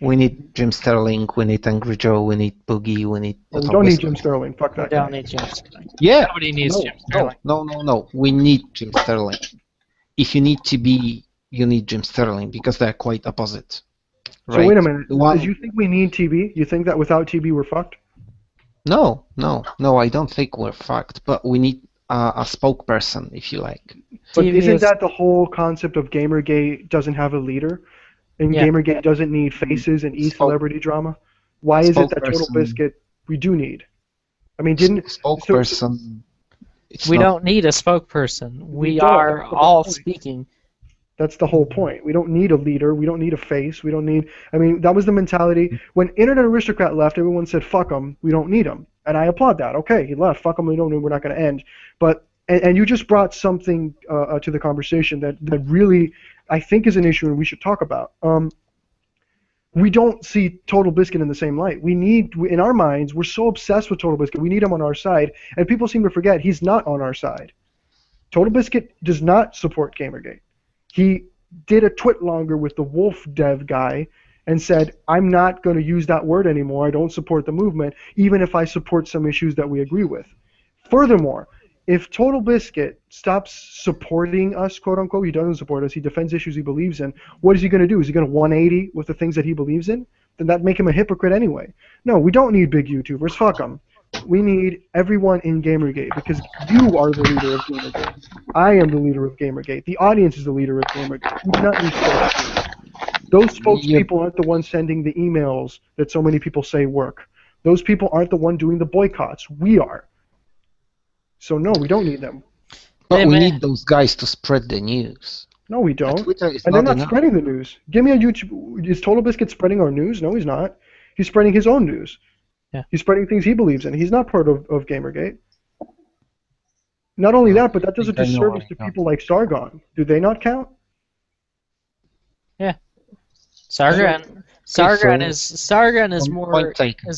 We need Jim Sterling, we need Angry Joe, we need Boogie, we need... Well, we don't need Jim Sterling, fuck that. We don't need Jim Sterling. Yeah! Nobody needs Jim Sterling. No, we need Jim Sterling. If you need to be, you need Jim Sterling, because they're quite opposite. So right? wait a minute. One, You think we need TV? You think that without TV we're fucked? no, I don't think we're fucked, but we need a spokesperson, if you like. But TV isn't is that the whole concept of Gamergate doesn't have a leader? And yeah. Gamergate doesn't need faces and Spoke- celebrity drama? Why is it that Total spokesperson, Biscuit we do need? I mean, didn't spokesperson? It's We not, don't need a spokesperson. We don't. are That's the all point. speaking. That's the whole point. We don't need a leader. We don't need a face. We don't need. I mean, that was the mentality when Internet Aristocrat left. Everyone said, "Fuck him. We don't need him," and I applaud that. Okay, he left. Fuck him. We don't. We're not going to end. But and you just brought something to the conversation that really I think is an issue and we should talk about. We don't see Total Biscuit in the same light. In our minds, we're so obsessed with Total Biscuit. We need him on our side, and people seem to forget he's not on our side. Total Biscuit does not support Gamergate. He did a twit longer with the Wolf Dev guy and said, I'm not going to use that word anymore. I don't support the movement, even if I support some issues that we agree with. Furthermore, if Total Biscuit stops supporting us, quote unquote, he doesn't support us, he defends issues he believes in, what is he going to do? Is he going to 180 with the things that he believes in? Then that'd make him a hypocrite anyway. No, we don't need big YouTubers. Fuck them. We need everyone in Gamergate because you are the leader of Gamergate. I am the leader of Gamergate. The audience is the leader of Gamergate. We do not need spokespeople. Those spokespeople aren't the ones sending the emails that so many people say work. Those people aren't the one doing the boycotts. We are. So no, we don't need them. but we need those guys to spread the news. No, we don't. Twitter is And they're not not enough. spreading the news. Give me a YouTube. Is Total Biscuit spreading our news? No, he's not. He's spreading his own news. Yeah. He's spreading things he believes in. He's not part of Gamergate. Not only that, but that does a I know, disservice I to know. people like Sargon. Do they not count? Sargon is more Point taken.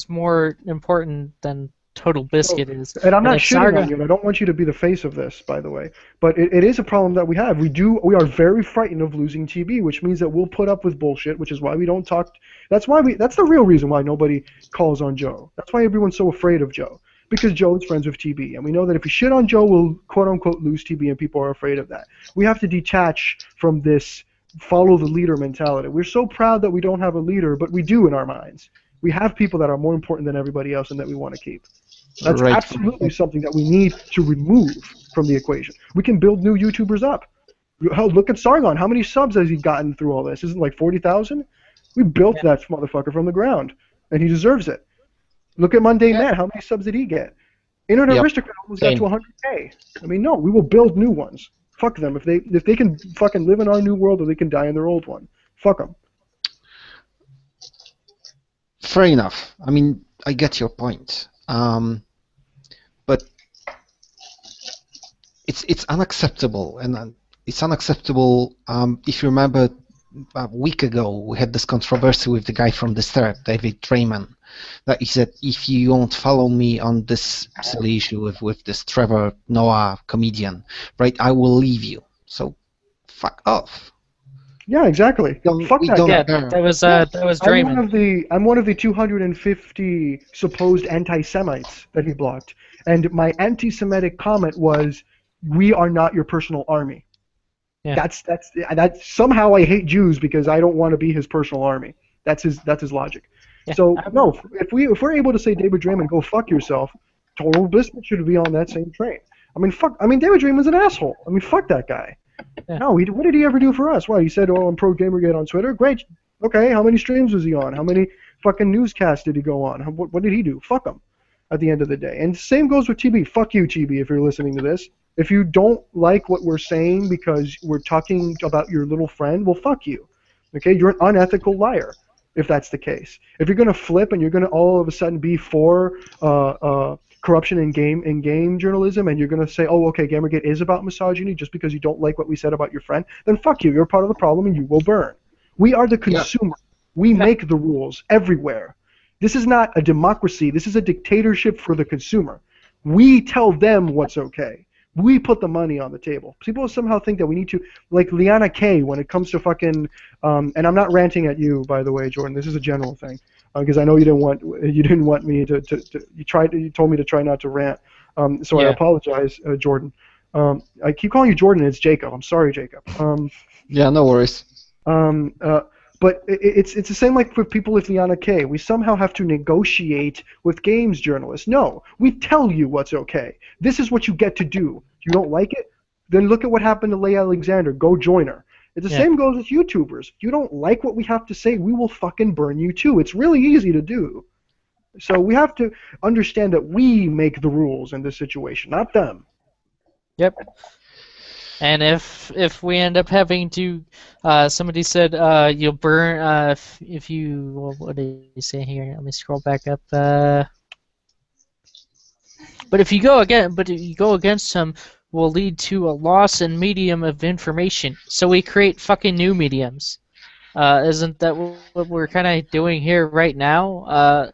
important than Total Biscuit is. And I'm not if shitting Sargon- on you, and I don't want you to be the face of this, by the way. But it is a problem that we have. We are very frightened of losing TB, which means that we'll put up with bullshit, which is why we don't talk. That's the real reason why nobody calls on Joe. That's why everyone's so afraid of Joe. Because Joe is friends with TB. And we know that if we shit on Joe, we'll quote unquote lose TB, and people are afraid of that. We have to detach from this follow the leader mentality. We're so proud that we don't have a leader, but we do in our minds. We have people that are more important than everybody else and that we want to keep. That's Right. absolutely something that we need to remove from the equation. We can build new YouTubers up. Hell, look at Sargon. How many subs has he gotten through all this? Isn't it like 40,000? We built that motherfucker from the ground, and he deserves it. Look at Mundane Man. How many subs did he get? Internet Yep. Aristocrat almost got Same. to 100K. I mean, no, we will build new ones. Fuck them. If they can fucking live in our new world, or they can die in their old one. Fuck them. Fair enough. I mean, I get your point. But it's unacceptable, and it's unacceptable. If you remember, a week ago we had this controversy with the guy from the Start, David Drayman, that he said, if you won't follow me on this silly issue with this Trevor Noah comedian, right, I will leave you. So, fuck off. Yeah, exactly. Fuck we that don't guy. Yeah, that was Draymond. I'm one of the 250 supposed anti-Semites that he blocked, and my anti-Semitic comment was, "We are not your personal army." Yeah. That's somehow I hate Jews because I don't want to be his personal army. That's his logic. Yeah. So no, if we're able to say David Draymond, go fuck yourself, Total Biscuit should be on that same train. I mean, David Draymond's an asshole. I mean, fuck that guy. Yeah. No, what did he ever do for us? Well, he said, "Oh, I'm pro Gamergate on Twitter." Great. Okay, how many streams was he on? How many fucking newscasts did he go on? What did he do? Fuck him. At the end of the day, and same goes with TB. Fuck you, TB, if you're listening to this. If you don't like what we're saying because we're talking about your little friend, well, fuck you. Okay, you're an unethical liar. If that's the case, if you're gonna flip and you're gonna all of a sudden be for corruption in game journalism, and you're gonna say, oh, okay, Gamergate is about misogyny just because you don't like what we said about your friend, then fuck you. You're part of the problem and you will burn. We are the consumer. We make the rules everywhere. This is not a democracy. This is a dictatorship for the consumer. We tell them what's okay. We put the money on the table. People somehow think that we need to, like Liana K, when it comes to fucking, and I'm not ranting at you, by the way, Jordan. This is a general thing, because I know you didn't want me to you told me to try not to rant. So Yeah. I apologize, Jordan. I keep calling you Jordan. It's Jacob. I'm sorry, Jacob. Yeah, no worries. But it's the same like for people with the K. We somehow have to negotiate with games journalists. No, we tell you what's okay. This is what you get to do. If you don't like it, then look at what happened to Leigh Alexander. Go join her. The same goes with YouTubers. If you don't like what we have to say, we will fucking burn you too. It's really easy to do. So we have to understand that we make the rules in this situation, not them. Yep. And if we end up having to, somebody said you'll burn if you, what did you say here? Let me scroll back up. But if you go against them, will lead to a loss in medium of information. So we create fucking new mediums. Isn't that what we're kind of doing here right now?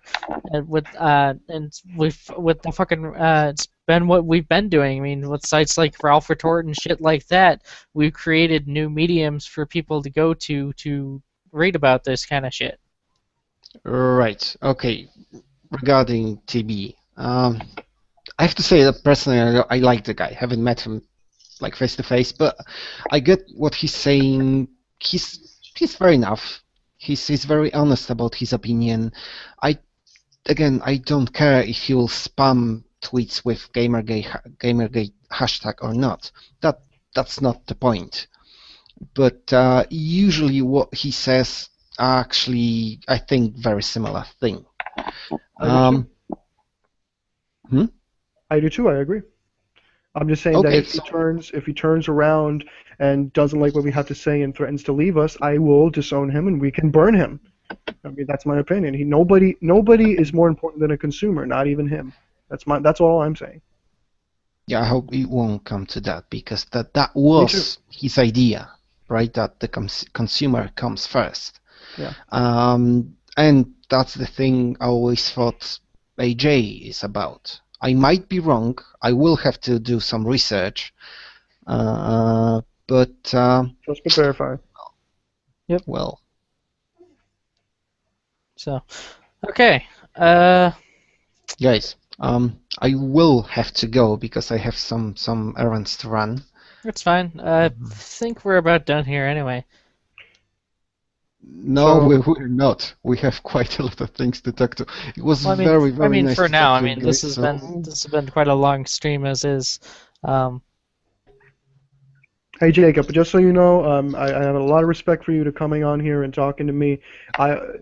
And with the fucking it's been what we've been doing. I mean, with sites like Ralph Retort and shit like that, we've created new mediums for people to go to read about this kind of shit. Right. Okay. Regarding TB, I have to say that personally, I like the guy. Haven't met him like face to face, but I get what he's saying. He's fair enough. He's very honest about his opinion. I don't care if he'll spam tweets with Gamergate hashtag or not. That's not the point. But usually what he says are actually, I think, very similar thing. I do too. I agree. I'm just saying that if he turns around and doesn't like what we have to say and threatens to leave us, I will disown him and we can burn him. I mean, that's my opinion. Nobody is more important than a consumer, not even him. That's all I'm saying. Yeah, I hope it won't come to that, because that was his idea, right? That the consumer comes first. Yeah. And that's the thing I always thought AJ is about. I might be wrong. I will have to do some research, but just to verify. Yep. Well. So, okay. Guys, I will have to go because I have some errands to run. That's fine. I think we're about done here anyway. No, we're not. We have quite a lot of things to talk to. It was very nice. For to now, talk to you this guys, has been quite a long stream as is. Hey Jacob, just so you know, I have a lot of respect for you to coming on here and talking to me.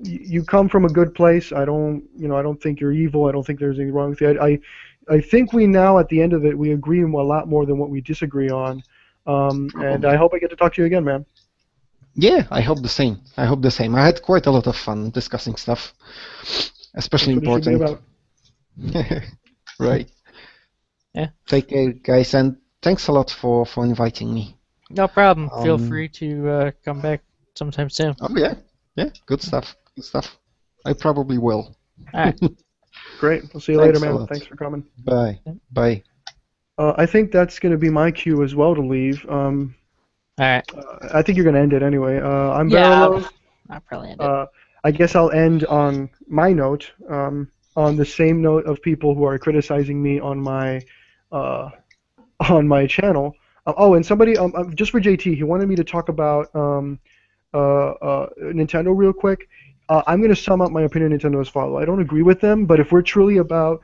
You come from a good place. I don't think you're evil. I don't think there's anything wrong with you. I think we now, at the end of it, we agree on a lot more than what we disagree on. And I hope I get to talk to you again, man. Yeah, I hope the same. I had quite a lot of fun discussing stuff, especially important. Right. Yeah. Take care, guys, and thanks a lot for inviting me. No problem. Feel free to come back sometime soon. Oh yeah. Good stuff. I probably will. All right. Great. We'll see you later, man. Thanks for coming. Bye. Bye. I think that's going to be my cue as well to leave. All right. I think you're going to end it anyway. I'm Barlow. I'll probably end it. I guess I'll end on my note, on the same note of people who are criticizing me on my channel. And somebody, just for JT, he wanted me to talk about Nintendo real quick. I'm going to sum up my opinion on Nintendo as follows. I don't agree with them, but if we're truly about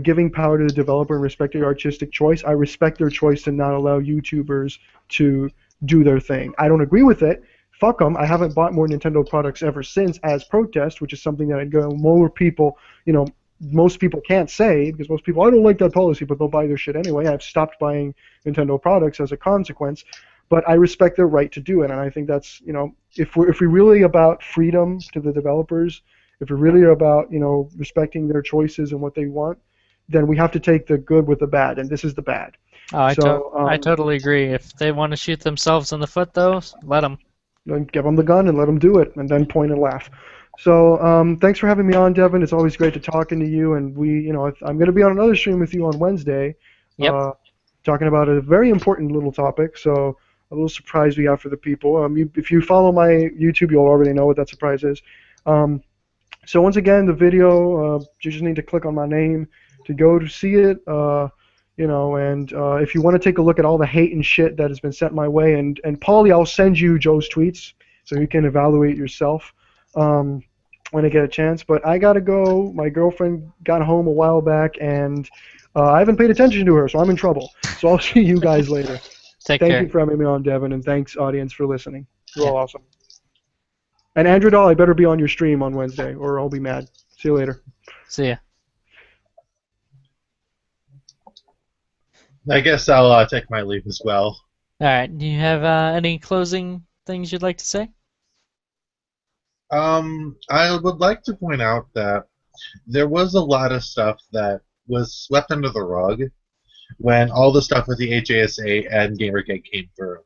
giving power to the developer and respecting artistic choice, I respect their choice to not allow YouTubers to do their thing. I don't agree with it. Fuck them. I haven't bought more Nintendo products ever since as protest, which is something that I'd go more people, most people can't say, because most people, I don't like that policy, but they'll buy their shit anyway. I've stopped buying Nintendo products as a consequence, but I respect their right to do it, and I think that's, if we're really about freedom to the developers, if we're really about, respecting their choices and what they want, then we have to take the good with the bad, and this is the bad. Oh, I totally agree. If they want to shoot themselves in the foot, though, let them. Then give them the gun and let them do it, and then point and laugh. So thanks for having me on, Devin. It's always great to talking to you, and I'm going to be on another stream with you on Wednesday, talking about a very important little topic. So a little surprise we have for the people. If you follow my YouTube, you'll already know what that surprise is. So once again, the video, you just need to click on my name to go to see it. And if you want to take a look at all the hate and shit that has been sent my way, and Paulie, I'll send you Joe's tweets so you can evaluate yourself when I get a chance. But I gotta go. My girlfriend got home a while back, and I haven't paid attention to her, so I'm in trouble. So I'll see you guys later. Take Thank care. you for having me on, Devin, and thanks, audience, for listening. You're all awesome. And Andrew Doll, I better be on your stream on Wednesday, or I'll be mad. See you later. See ya. I guess I'll take my leave as well. All right. Do you have any closing things you'd like to say? I would like to point out that there was a lot of stuff that was swept under the rug when all the stuff with the AJSA and Gamergate came through.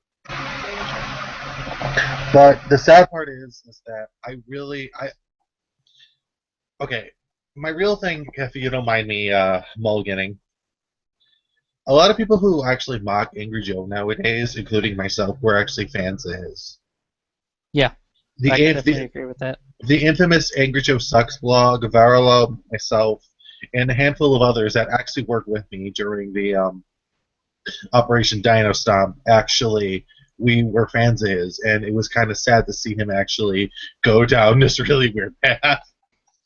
But the sad part is that okay, my real thing, if you don't mind me mulliganing, a lot of people who actually mock Angry Joe nowadays, including myself, were actually fans of his. Yeah, I definitely agree with that. The infamous Angry Joe Sucks blog, Varela, myself, and a handful of others that actually worked with me during the Operation Dino Stomp, actually, we were fans of his, and it was kind of sad to see him actually go down this really weird path.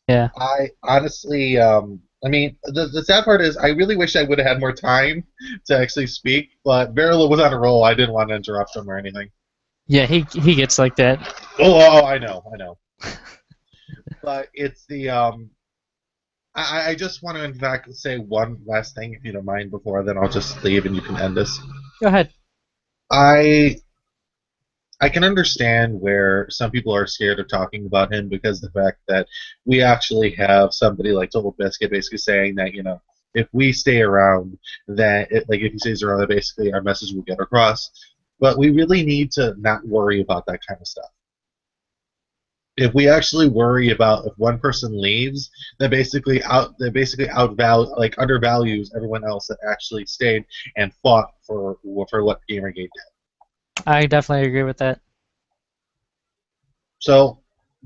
Yeah. I honestly, I mean, the sad part is I really wish I would have had more time to actually speak, but Varela was on a roll. I didn't want to interrupt him or anything. Yeah, he gets like that. Oh, I know. But it's the I just want to in fact say one last thing, if you don't mind, before then I'll just leave and you can end this. Go ahead. I can understand where some people are scared of talking about him because the fact that we actually have somebody like Total Biscuit basically saying that, you know, if we stay around, that like if he stays around, that basically our message will get across. But we really need to not worry about that kind of stuff. If we actually worry about if one person leaves, that basically undervalues everyone else that actually stayed and fought for what Gamergate did. I definitely agree with that. So,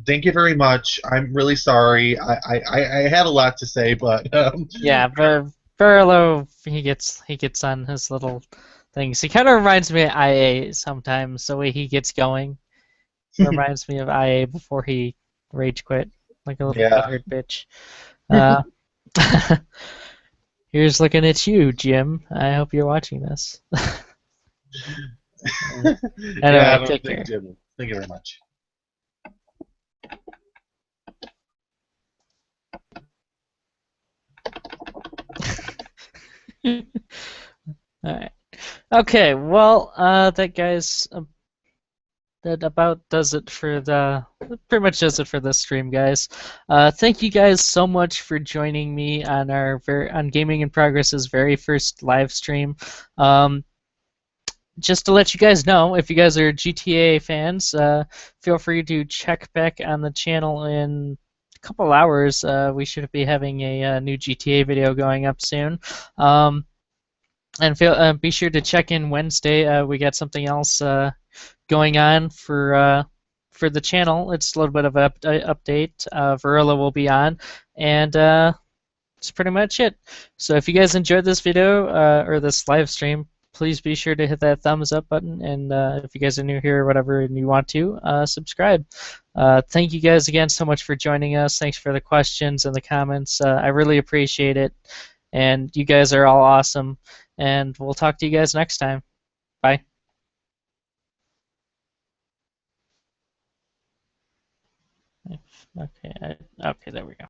thank you very much. I'm really sorry. I had a lot to say, but yeah, but Verlo, he gets on his little things. He kind of reminds me of IA sometimes. The way he gets going reminds me of IA before he rage quit, like a little butthurt bitch. Here's looking at you, Jim. I hope you're watching this. Anyway, take care. Jim. Thank you very much. Alright. Okay, well, that guys, that about does it for pretty much does it for this stream, guys. Thank you guys so much for joining me on on Gaming in Progress's very first live stream. Just to let you guys know, if you guys are GTA fans, feel free to check back on the channel in a couple hours. We should be having a new GTA video going up soon. And be sure to check in Wednesday. We got something else going on for the channel. It's a little bit of an update. Varela will be on, and that's pretty much it. So if you guys enjoyed this video or this live stream, please be sure to hit that thumbs up button, and if you guys are new here or whatever and you want to, subscribe. Thank you guys again so much for joining us. Thanks for the questions and the comments. I really appreciate it, and you guys are all awesome, and we'll talk to you guys next time. Bye. Okay, there we go.